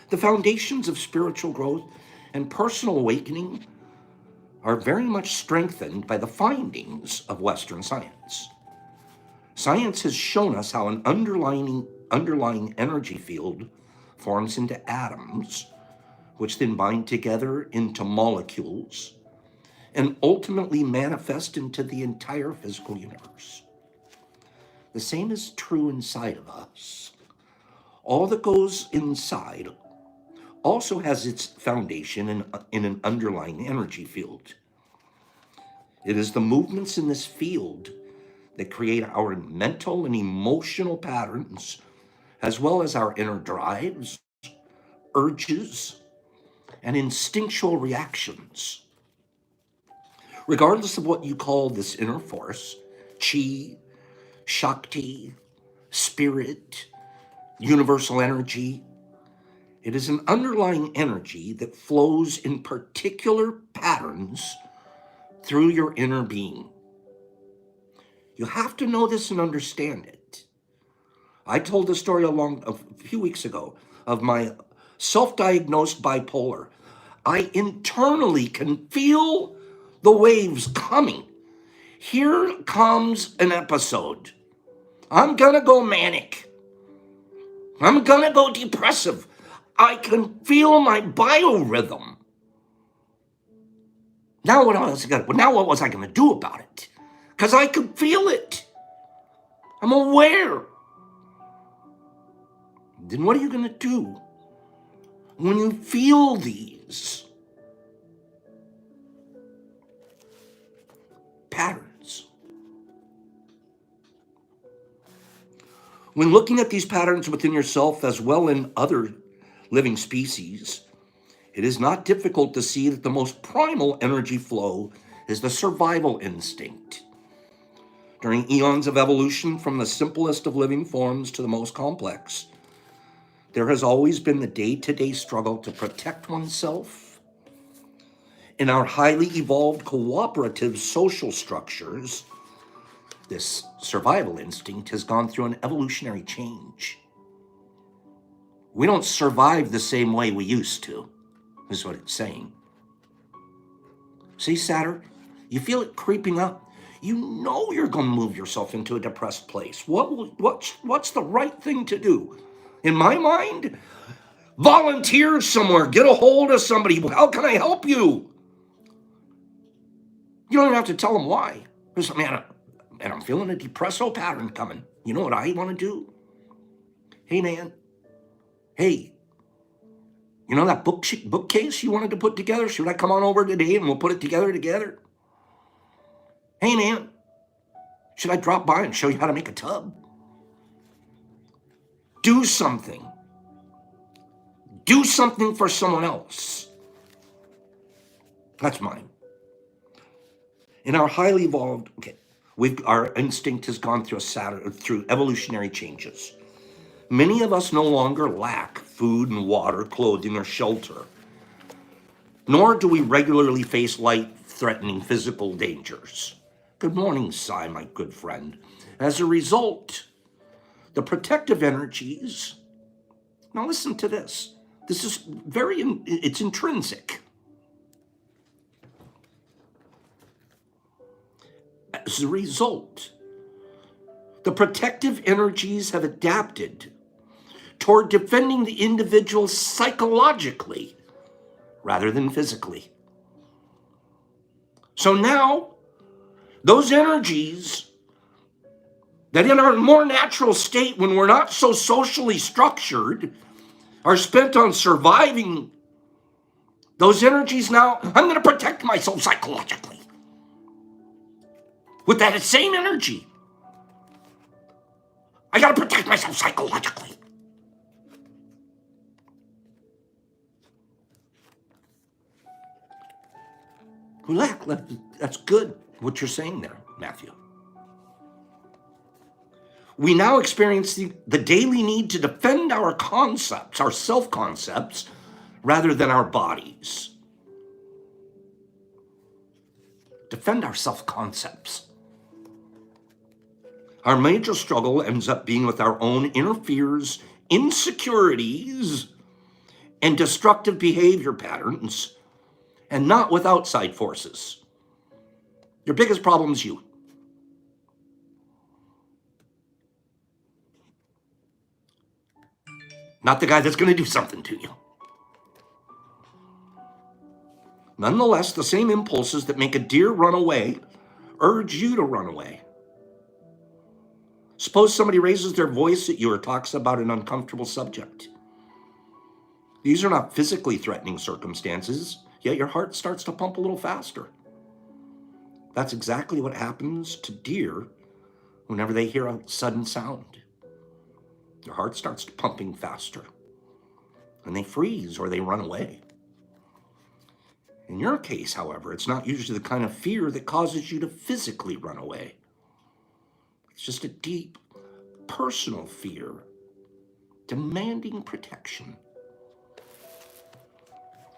The foundations of spiritual growth and personal awakening are very much strengthened by the findings of Western science. Science has shown us how an underlying energy field forms into atoms, which then bind together into molecules and ultimately manifest into the entire physical universe. The same is true inside of us. All that goes inside also has its foundation in an underlying energy field. It is the movements in this field that create our mental and emotional patterns, as well as our inner drives, urges, and instinctual reactions. Regardless of what you call this inner force, chi, shakti, spirit, universal energy, it is an underlying energy that flows in particular patterns through your inner being. You have to know this and understand it. I told the story a few weeks ago of my self-diagnosed bipolar. I internally can feel the waves coming. Here comes an episode. I'm gonna go manic. I'm gonna go depressive. I can feel my biorhythm. Now what was I gonna do about it? Because I could feel it. I'm aware. Then what are you gonna do when you feel these patterns? When looking at these patterns within yourself as well in other living species, it is not difficult to see that the most primal energy flow is the survival instinct. During eons of evolution, from the simplest of living forms to the most complex, there has always been the day-to-day struggle to protect oneself. In our highly evolved cooperative social structures, this survival instinct has gone through an evolutionary change. We don't survive the same way we used to, is what it's saying. See, Saturn, you feel it creeping up. You know you're going to move yourself into a depressed place. What's the right thing to do? In my mind, volunteer somewhere, get a hold of somebody. How can I help you? You don't even have to tell them why. Just, man, I'm feeling a depresso pattern coming. You know what I want to do? Hey, man. Hey, you know that bookcase you wanted to put together? Should I come on over today and we'll put it together? Hey, man, should I drop by and show you how to make a tub? Do something. Do something for someone else. That's mine. In our highly evolved, Our instinct has gone through evolutionary changes. Many of us no longer lack food and water, clothing, or shelter, nor do we regularly face life-threatening physical dangers. Good morning, Sai, my good friend. As a result, the protective energies, now listen to this. This is it's intrinsic. As a result, the protective energies have adapted toward defending the individual psychologically rather than physically. So now, those energies that in our more natural state, when we're not so socially structured, are spent on surviving, those energies now, I'm going to protect myself psychologically. With that same energy, I got to protect myself psychologically. That's good, what you're saying there, Matthew. We now experience the daily need to defend our concepts, our self-concepts, rather than our bodies. Defend our self-concepts. Our major struggle ends up being with our own inner fears, insecurities, and destructive behavior patterns, and not with outside forces. Your biggest problem is you. Not the guy that's going to do something to you. Nonetheless, the same impulses that make a deer run away urge you to run away. Suppose somebody raises their voice at you or talks about an uncomfortable subject. These are not physically threatening circumstances, yet your heart starts to pump a little faster. That's exactly what happens to deer whenever they hear a sudden sound. Their heart starts pumping faster, and they freeze or they run away. In your case, however, it's not usually the kind of fear that causes you to physically run away. It's just a deep, personal fear, demanding protection.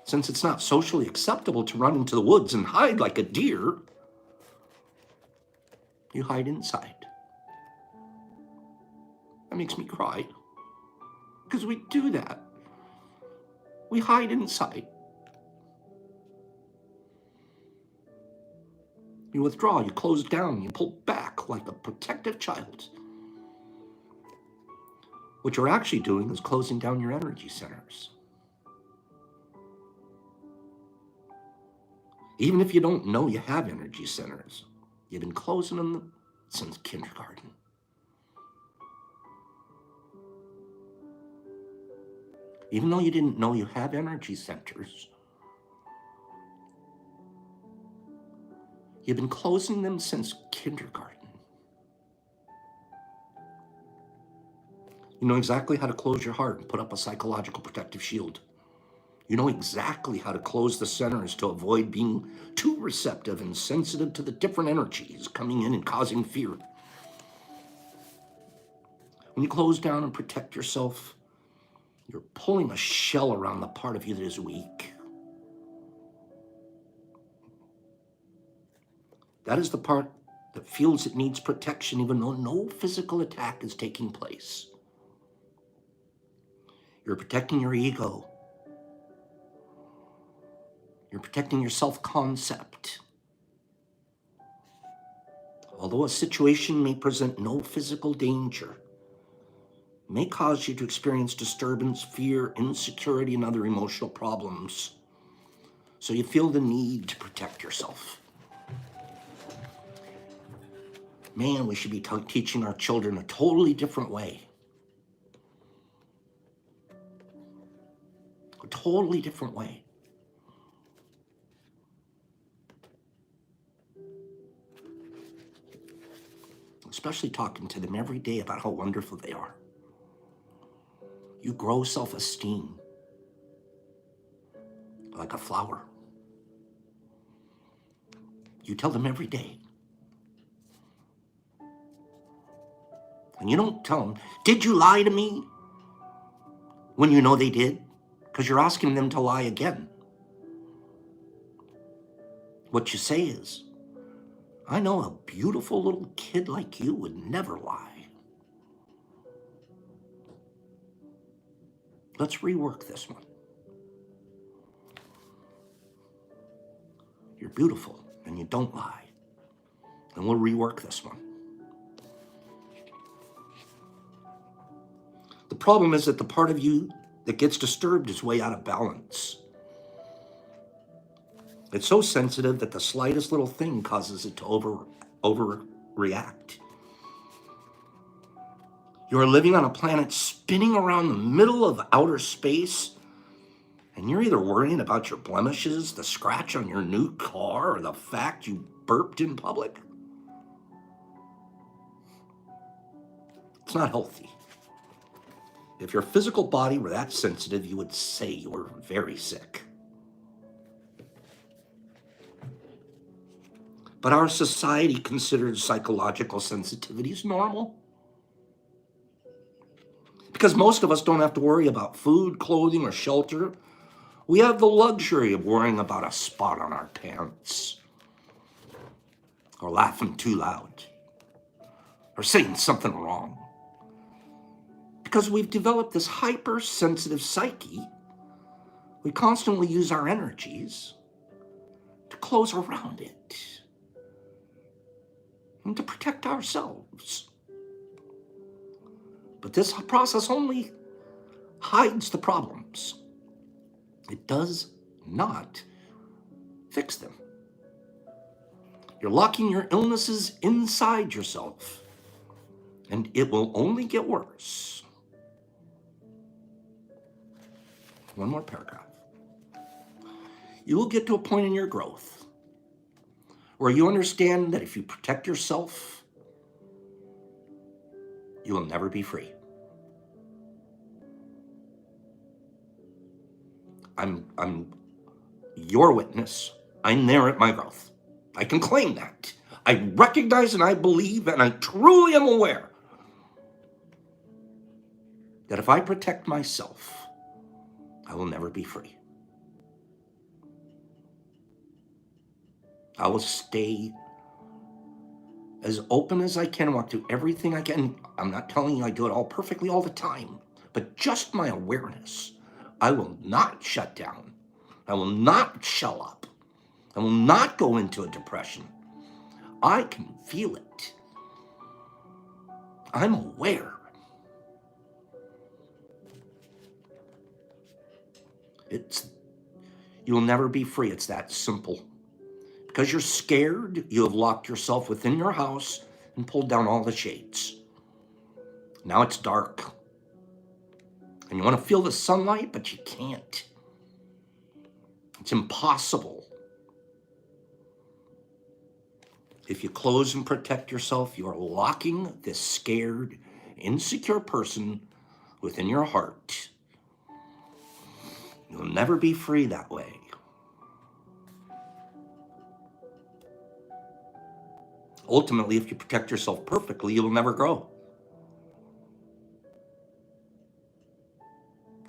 Since it's not socially acceptable to run into the woods and hide like a deer, you hide inside. That makes me cry, because we do that. We hide inside. You withdraw, you close down, you pull back like a protective child. What you're actually doing is closing down your energy centers. Even if you don't know you have energy centers, you've been closing them since kindergarten. Even though you didn't know you have energy centers, you've been closing them since kindergarten. You know exactly how to close your heart and put up a psychological protective shield. You know exactly how to close the centers to avoid being too receptive and sensitive to the different energies coming in and causing fear. When you close down and protect yourself, you're pulling a shell around the part of you that is weak. That is the part that feels it needs protection even though no physical attack is taking place. You're protecting your ego. You're protecting your self-concept. Although a situation may present no physical danger, it may cause you to experience disturbance, fear, insecurity, and other emotional problems. So you feel the need to protect yourself. Man, we should be teaching our children a totally different way. A totally different way. Especially talking to them every day about how wonderful they are. You grow self-esteem like a flower. You tell them every day, And you don't tell them, did you lie to me? When you know they did, because you're asking them to lie again. What you say is, I know a beautiful little kid like you would never lie. Let's rework this one. You're beautiful and you don't lie. And we'll rework this one. The problem is that the part of you that gets disturbed is way out of balance. It's so sensitive that the slightest little thing causes it to overreact. You are living on a planet spinning around the middle of outer space, and you're either worrying about your blemishes, the scratch on your new car, or the fact you burped in public. It's not healthy. If your physical body were that sensitive, you would say you were very sick. But our society considers psychological sensitivities normal. Because most of us don't have to worry about food, clothing, or shelter. We have the luxury of worrying about a spot on our pants, or laughing too loud, or saying something wrong. Because we've developed this hypersensitive psyche, we constantly use our energies to close around it and to protect ourselves. But this process only hides the problems. It does not fix them. You're locking your illnesses inside yourself, and it will only get worse. One more paragraph. You will get to a point in your growth where you understand that if you protect yourself, you will never be free. I'm your witness. I'm there at my growth. I can claim that. I recognize and I believe and I truly am aware that if I protect myself, I will never be free. I will stay as open as I can, walk through everything I can. I'm not telling you I do it all perfectly all the time, but just my awareness. I will not shut down. I will not shell up. I will not go into a depression. I can feel it. I'm aware. You'll never be free. It's that simple. Because you're scared, you have locked yourself within your house and pulled down all the shades. Now it's dark. And you want to feel the sunlight, but you can't. It's impossible. If you close and protect yourself, you are locking this scared, insecure person within your heart. You'll never be free that way. Ultimately, if you protect yourself perfectly, you'll never grow.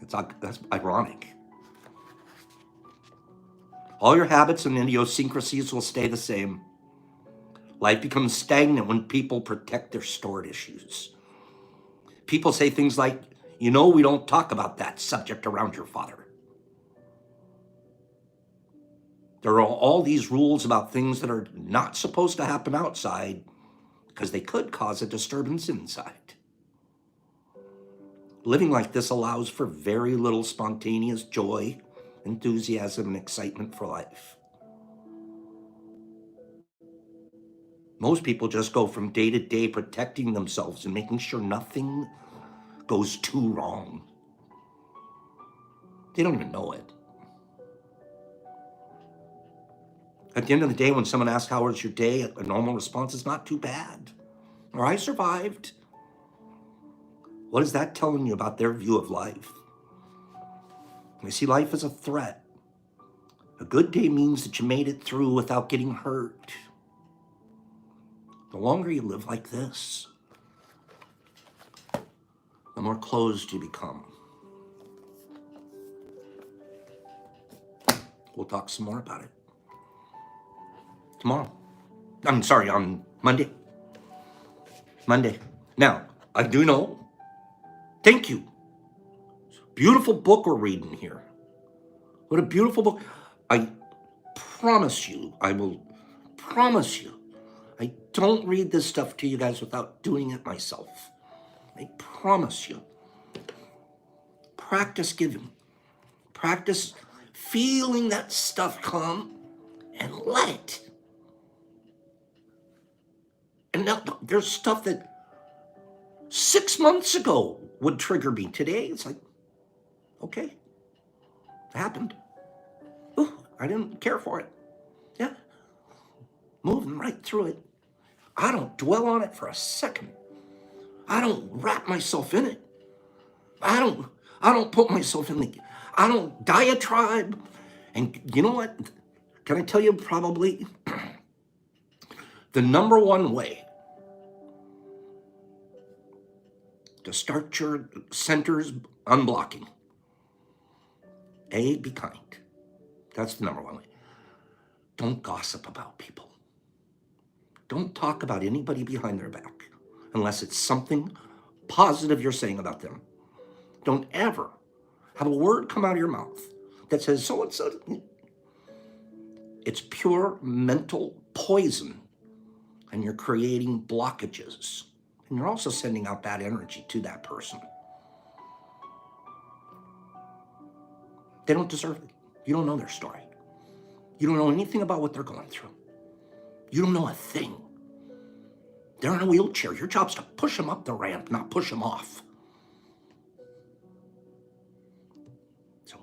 That's ironic. All your habits and idiosyncrasies will stay the same. Life becomes stagnant when people protect their stored issues. People say things like, we don't talk about that subject around your father. There are all these rules about things that are not supposed to happen outside because they could cause a disturbance inside. Living like this allows for very little spontaneous joy, enthusiasm, and excitement for life. Most people just go from day to day protecting themselves and making sure nothing goes too wrong. They don't even know it. At the end of the day, when someone asks, how was your day? A normal response is not too bad. Or I survived. What is that telling you about their view of life? They see life as a threat. A good day means that you made it through without getting hurt. The longer you live like this, the more closed you become. We'll talk some more about it tomorrow. I'm sorry, on Monday. Now, I do know. Thank you. Beautiful book we're reading here. What a beautiful book. I promise you, I will promise you, I don't read this stuff to you guys without doing it myself. I promise you. Practice giving. Practice feeling that stuff come and let it. And now there's stuff that 6 months ago would trigger me. Today, it's like, okay, it happened. Ooh, I didn't care for it. Yeah, moving right through it. I don't dwell on it for a second. I don't wrap myself in it. I don't put myself in the, I don't diatribe. And you know what? Can I tell you probably the number one way to start your centers unblocking? A, be kind. That's the number one way. Don't gossip about people. Don't talk about anybody behind their back unless it's something positive you're saying about them. Don't ever have a word come out of your mouth that says so-and-so. It's pure mental poison, and you're creating blockages. And you're also sending out bad energy to that person. They don't deserve it. You don't know their story. You don't know anything about what they're going through. You don't know a thing. They're in a wheelchair. Your job's to push them up the ramp, not push them off. So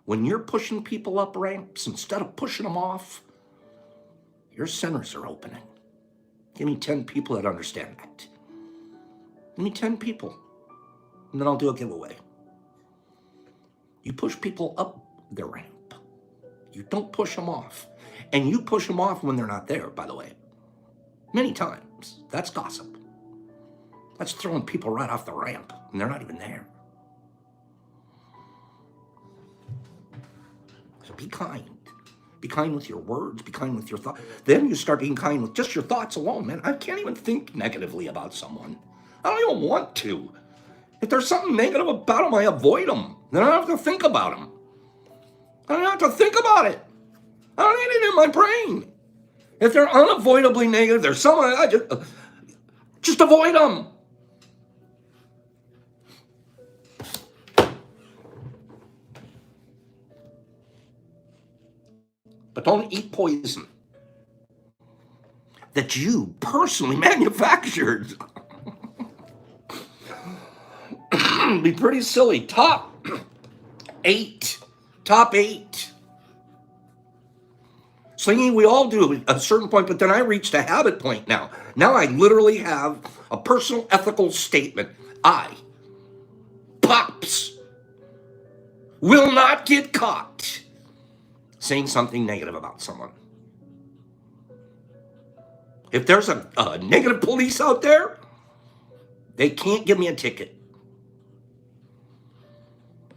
when you're pushing people up ramps instead of pushing them off, your centers are opening. Give me 10 people that understand that. Give me 10 people, and then I'll do a giveaway. You push people up the ramp. You don't push them off. And you push them off when they're not there, by the way. Many times. That's gossip. That's throwing people right off the ramp, and they're not even there. So be kind. Be kind with your words. Be kind with your thoughts. Then you start being kind with just your thoughts alone, man. I can't even think negatively about someone. I don't even want to. If there's something negative about them, I avoid them. Then I don't have to think about them. I don't have to think about it. I don't need it in my brain. If they're unavoidably negative, there's someone, I just avoid them. But don't eat poison that you personally manufactured. Be pretty silly. Top 8. Singing, we all do at a certain point, but then I reached a habit point now. Now I literally have a personal ethical statement. I, Pops, will not get caught saying something negative about someone. If there's a negative police out there, they can't give me a ticket.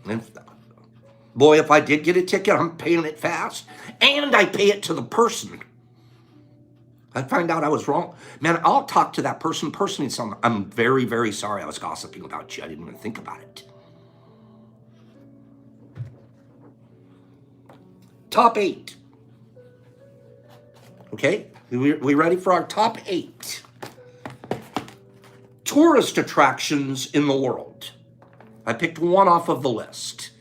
And boy, if I did get a ticket, I'm paying it fast. And I pay it to the person. I find out I was wrong. Man, I'll talk to that person personally and tell them, I'm very, very sorry I was gossiping about you. I didn't even think about it. Top 8. Okay, we ready for our top 8? Tourist attractions in the world. I picked one off of the list.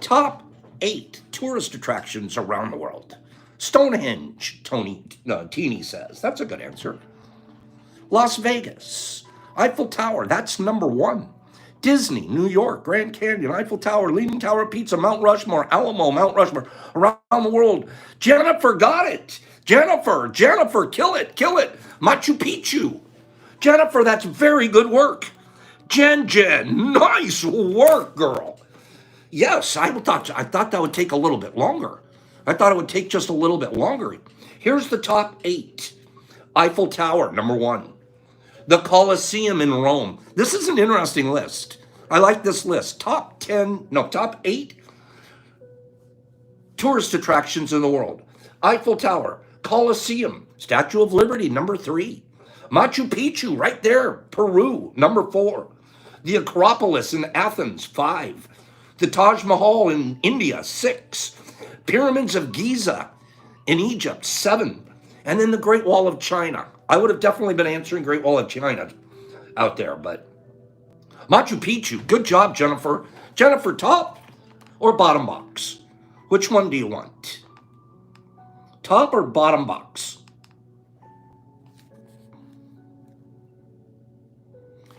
Top 8 tourist attractions around the world. Stonehenge, Teeny says. That's a good answer. Las Vegas, Eiffel Tower, that's number 1. Disney, New York, Grand Canyon, Eiffel Tower, Leaning Tower of Pisa, Mount Rushmore, Alamo, Mount Rushmore, around the world. Jennifer got it. Jennifer, kill it. Machu Picchu. Jennifer, that's very good work. Jen, nice work, girl. Yes, I thought that would take a little bit longer. I thought it would take just a little bit longer. Here's the top 8. Eiffel Tower, number 1. The Colosseum in Rome. This is an interesting list. I like this list. Top 8 tourist attractions in the world. Eiffel Tower, Colosseum, Statue of Liberty, number 3. Machu Picchu, right there, Peru, number 4. The Acropolis in Athens, 5. The Taj Mahal in India, 6. Pyramids of Giza in Egypt, 7. And then the Great Wall of China. I would have definitely been answering Great Wall of China out there, but Machu Picchu, good job, Jennifer. Jennifer, top or bottom box? Which one do you want? Top or bottom box?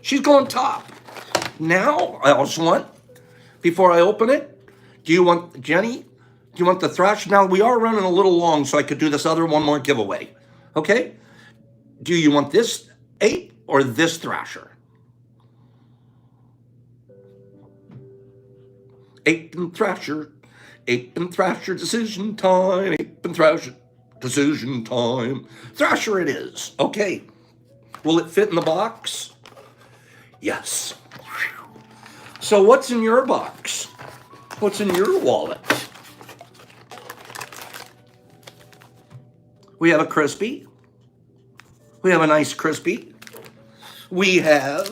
She's going top. Now, I also want, before I open it, do you want, Jenny, do you want the Thrasher? Now, we are running a little long, so I could do this other one more giveaway. Okay? Do you want this ape or this Thrasher? Ape and Thrasher, decision time, Ape and Thrasher, decision time. Thrasher it is. Okay. Will it fit in the box? Yes. So what's in your box? What's in your wallet? We have a Crispy. We have a nice Crispy. We have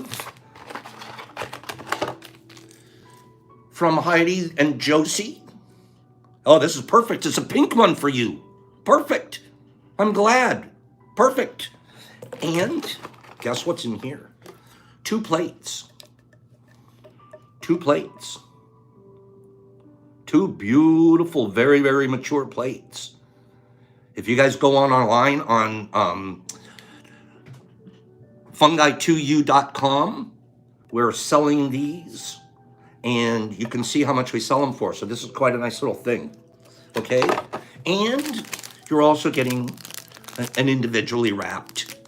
from Heidi and Josie. Oh, this is perfect. It's a pink one for you. Perfect. I'm glad. Perfect. And guess what's in here? 2 plates. 2 plates. 2 beautiful, very, very mature plates. If you guys go online on fungi2u.com, we're selling these, and you can see how much we sell them for. So this is quite a nice little thing, okay? And you're also getting an individually wrapped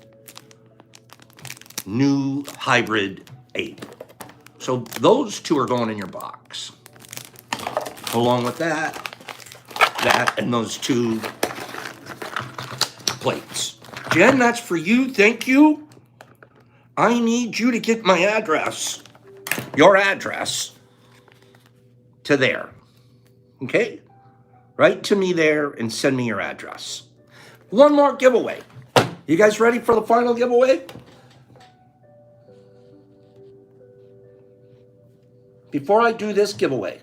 new hybrid ape. So those 2 are going in your box. Along with that, and those 2 plates. Jen, that's for you. Thank you. I need you to get my address, your address, to there. Okay? Write to me there and send me your address. One more giveaway. You guys ready for the final giveaway? Before I do this giveaway,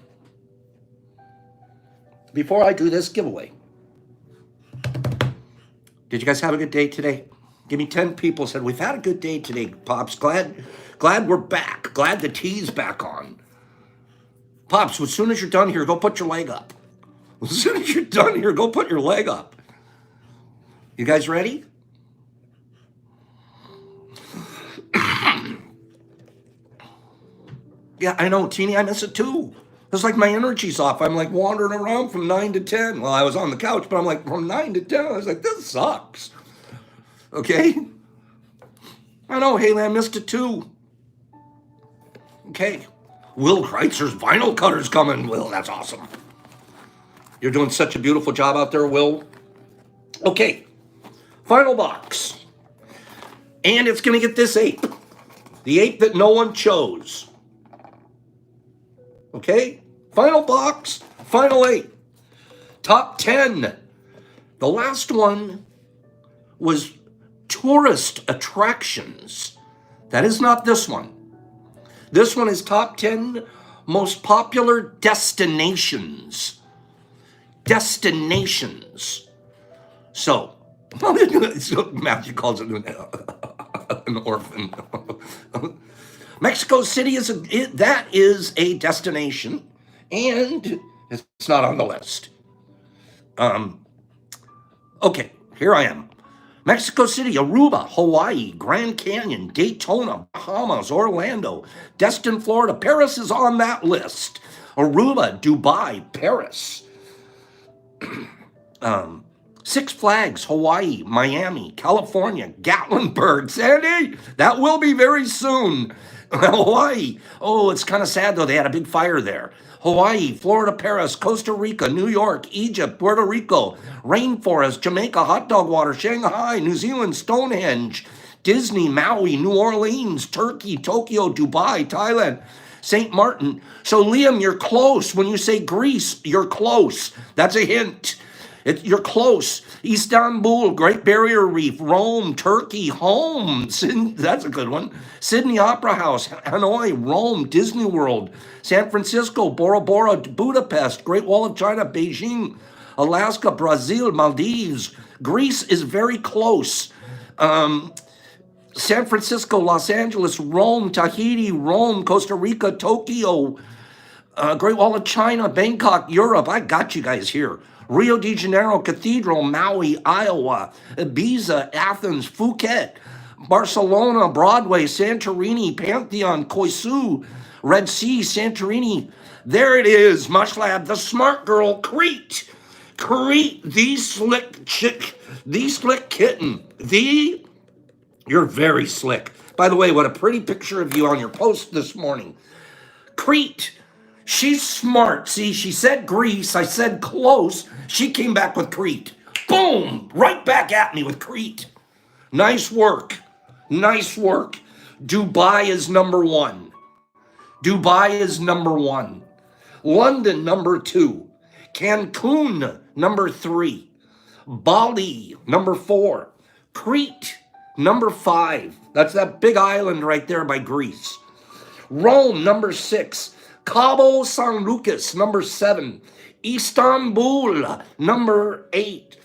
did you guys have a good day today? Give me 10 people said, we've had a good day today, Pops. Glad we're back. Glad the tea's back on. Pops, as soon as you're done here, go put your leg up. As soon as you're done here, go put your leg up. You guys ready? Yeah, I know, Teeny, I miss it too. It's like my energy's off. I'm like wandering around from 9 to 10. Well, I was on the couch, but I'm like from 9 to 10. I was like, this sucks. Okay? I know, Haley, I missed it too. Okay. Will Kreitzer's vinyl cutter's coming. Will, that's awesome. You're doing such a beautiful job out there, Will. Okay. Final box. And it's going to get this ape. The ape that no one chose. Okay? Final box. Final ape. Top 10. The last one was tourist attractions. That is not this one. This one is top 10 most popular destinations. Destinations. So Matthew calls it an orphan. Mexico City is a destination, and it's not on the list. Okay, here I am. Mexico City, Aruba, Hawaii, Grand Canyon, Daytona, Bahamas, Orlando, Destin, Florida. Paris is on that list. Aruba, Dubai, Paris. Six Flags, Hawaii, Miami, California, Gatlinburg. Sandy, that will be very soon. Hawaii. Oh, it's kind of sad, though. They had a big fire there. Hawaii, Florida, Paris, Costa Rica, New York, Egypt, Puerto Rico, Rainforest, Jamaica, Hot Dog Water, Shanghai, New Zealand, Stonehenge, Disney, Maui, New Orleans, Turkey, Tokyo, Dubai, Thailand, St. Martin. So Liam, you're close. When you say Greece, you're close. That's a hint. You're close. Istanbul, Great Barrier Reef, Rome, Turkey, home. That's a good one. Sydney Opera House, Hanoi, Rome, Disney World, San Francisco, Bora Bora, Budapest, Great Wall of China, Beijing, Alaska, Brazil, Maldives. Greece is very close. San Francisco, Los Angeles, Rome, Tahiti, Rome, Costa Rica, Tokyo, Great Wall of China, Bangkok, Europe. I got you guys here. Rio de Janeiro, Cathedral, Maui, Iowa, Ibiza, Athens, Phuket, Barcelona, Broadway, Santorini, Pantheon, Koisu, Red Sea, Santorini. There it is, Mushlab, the smart girl, Crete. Crete, the slick chick, the slick kitten, you're very slick. By the way, what a pretty picture of you on your post this morning. Crete. She's smart. See, she said Greece. I said close. She came back with Crete. Boom! Right back at me with Crete. Nice work. Nice work. Dubai is number 1. Dubai is number 1. London, number 2. Cancun, number 3. Bali, number 4. Crete, number 5. That's that big island right there by Greece. Rome, number 6. Cabo San Lucas, number 7. Istanbul, number 8.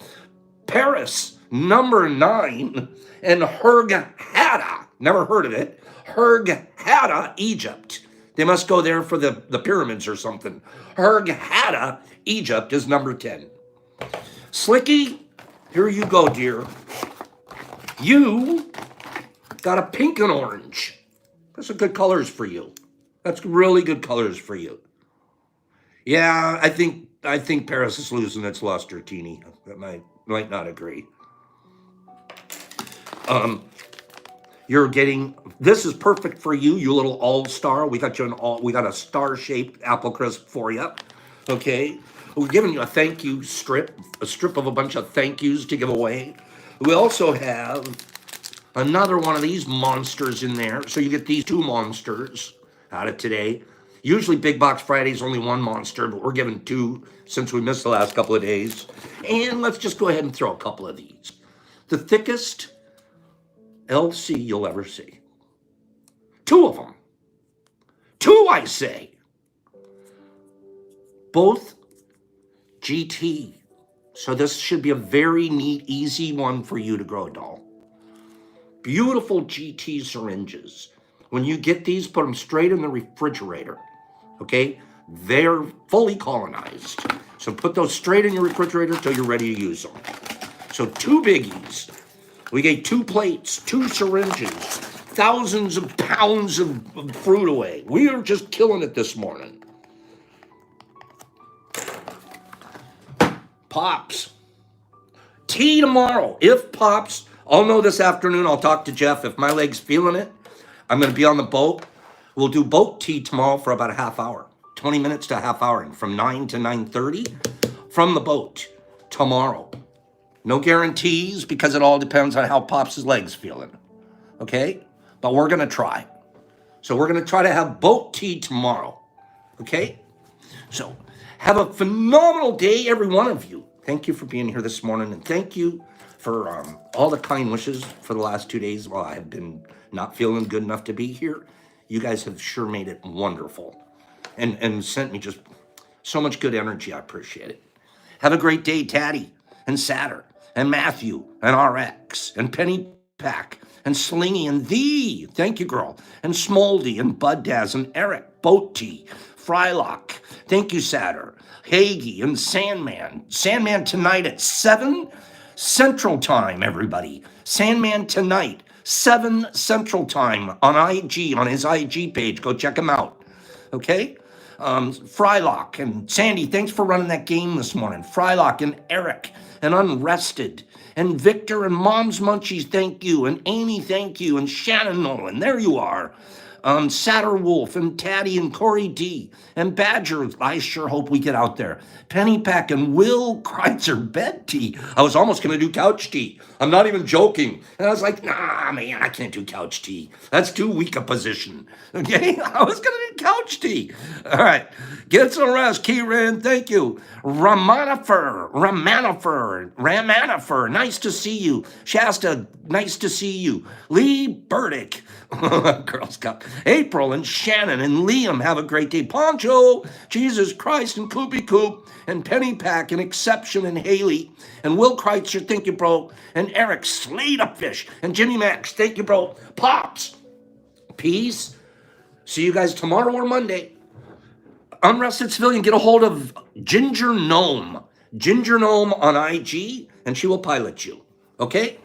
Paris, number 9. And Hurghada, never heard of it, Hurghada, Egypt. They must go there for the pyramids or something. Hurghada, Egypt is number 10. Slicky, here you go, dear. You got a pink and orange. Those are good colors for you. That's really good colors for you. Yeah, I think Paris is losing its luster, Teeny. I might not agree. You're getting, this is perfect for you, you little all-star. We got a star-shaped apple crisp for you. Okay? We're giving you a thank you strip, a strip of a bunch of thank yous to give away. We also have another one of these monsters in there. So you get these 2 monsters out of today. Usually Big Box Friday's only 1 monster, but we're giving 2 since we missed the last couple of days. And let's just go ahead and throw a couple of these. The thickest LC you'll ever see. 2 of them. 2, I say. Both GT. So this should be a very neat, easy one for you to grow, doll. Beautiful GT syringes. When you get these, put them straight in the refrigerator, okay? They're fully colonized. So put those straight in your refrigerator until you're ready to use them. So 2 biggies. We gave 2 plates, 2 syringes, thousands of pounds of fruit away. We are just killing it this morning. Pops. Tea tomorrow. If Pops, I'll know this afternoon. I'll talk to Jeff. If my leg's feeling it, I'm going to be on the boat. We'll do boat tea tomorrow for about a half hour, 20 minutes to a half hour, and from 9 to 9:30 from the boat tomorrow. No guarantees because it all depends on how Pops' leg's feeling, okay? But we're going to try. So we're going to try to have boat tea tomorrow, okay? So have a phenomenal day, every one of you. Thank you for being here this morning, and thank you for all the kind wishes for the last 2 days while I have been not feeling good enough to be here. You guys have sure made it wonderful and sent me just so much good energy. I appreciate it. Have a great day, Taddy and Satter and Matthew and RX and Penny Pack and Slingy and Thee. Thank you, girl. And Smoldy and Bud Daz and Eric, Boat Tea, Frylock. Thank you, Satter. Hagee and Sandman. Sandman tonight at 7 Central Time, everybody. Sandman tonight, 7 Central Time on IG, on his IG page. Go check him out. Okay? Frylock and Sandy, thanks for running that game this morning. Frylock and Eric and Unrested and Victor and Mom's Munchies, thank you. And Amy, thank you. And Shannon Nolan, there you are. Satterwolf and Taddy and Corey D and Badger. I sure hope we get out there. Pennypack and Will Kreitzer bed tea. I was almost going to do couch tea. I'm not even joking. And I was like, nah, man, I can't do couch tea. That's too weak a position. Okay, I was going to do couch tea. All right, get some rest, Kieran. Thank you. Ramanifer, nice to see you. Shasta, nice to see you. Lee Burdick, Girl Scout. April and Shannon and Liam, have a great day. Poncho, Jesus Christ, and Koopy Coop, and Pennypack, and Exception, and Haley, and Will Kreitzer, thank you, bro. And Eric Slaterfish, and Jimmy Max, thank you, bro. Pops, peace. See you guys tomorrow or Monday. Unrested Civilian, get a hold of Ginger Gnome on IG, and she will pilot you. Okay?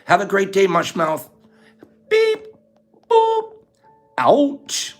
Have a great day, Mushmouth. Beep, boop, out.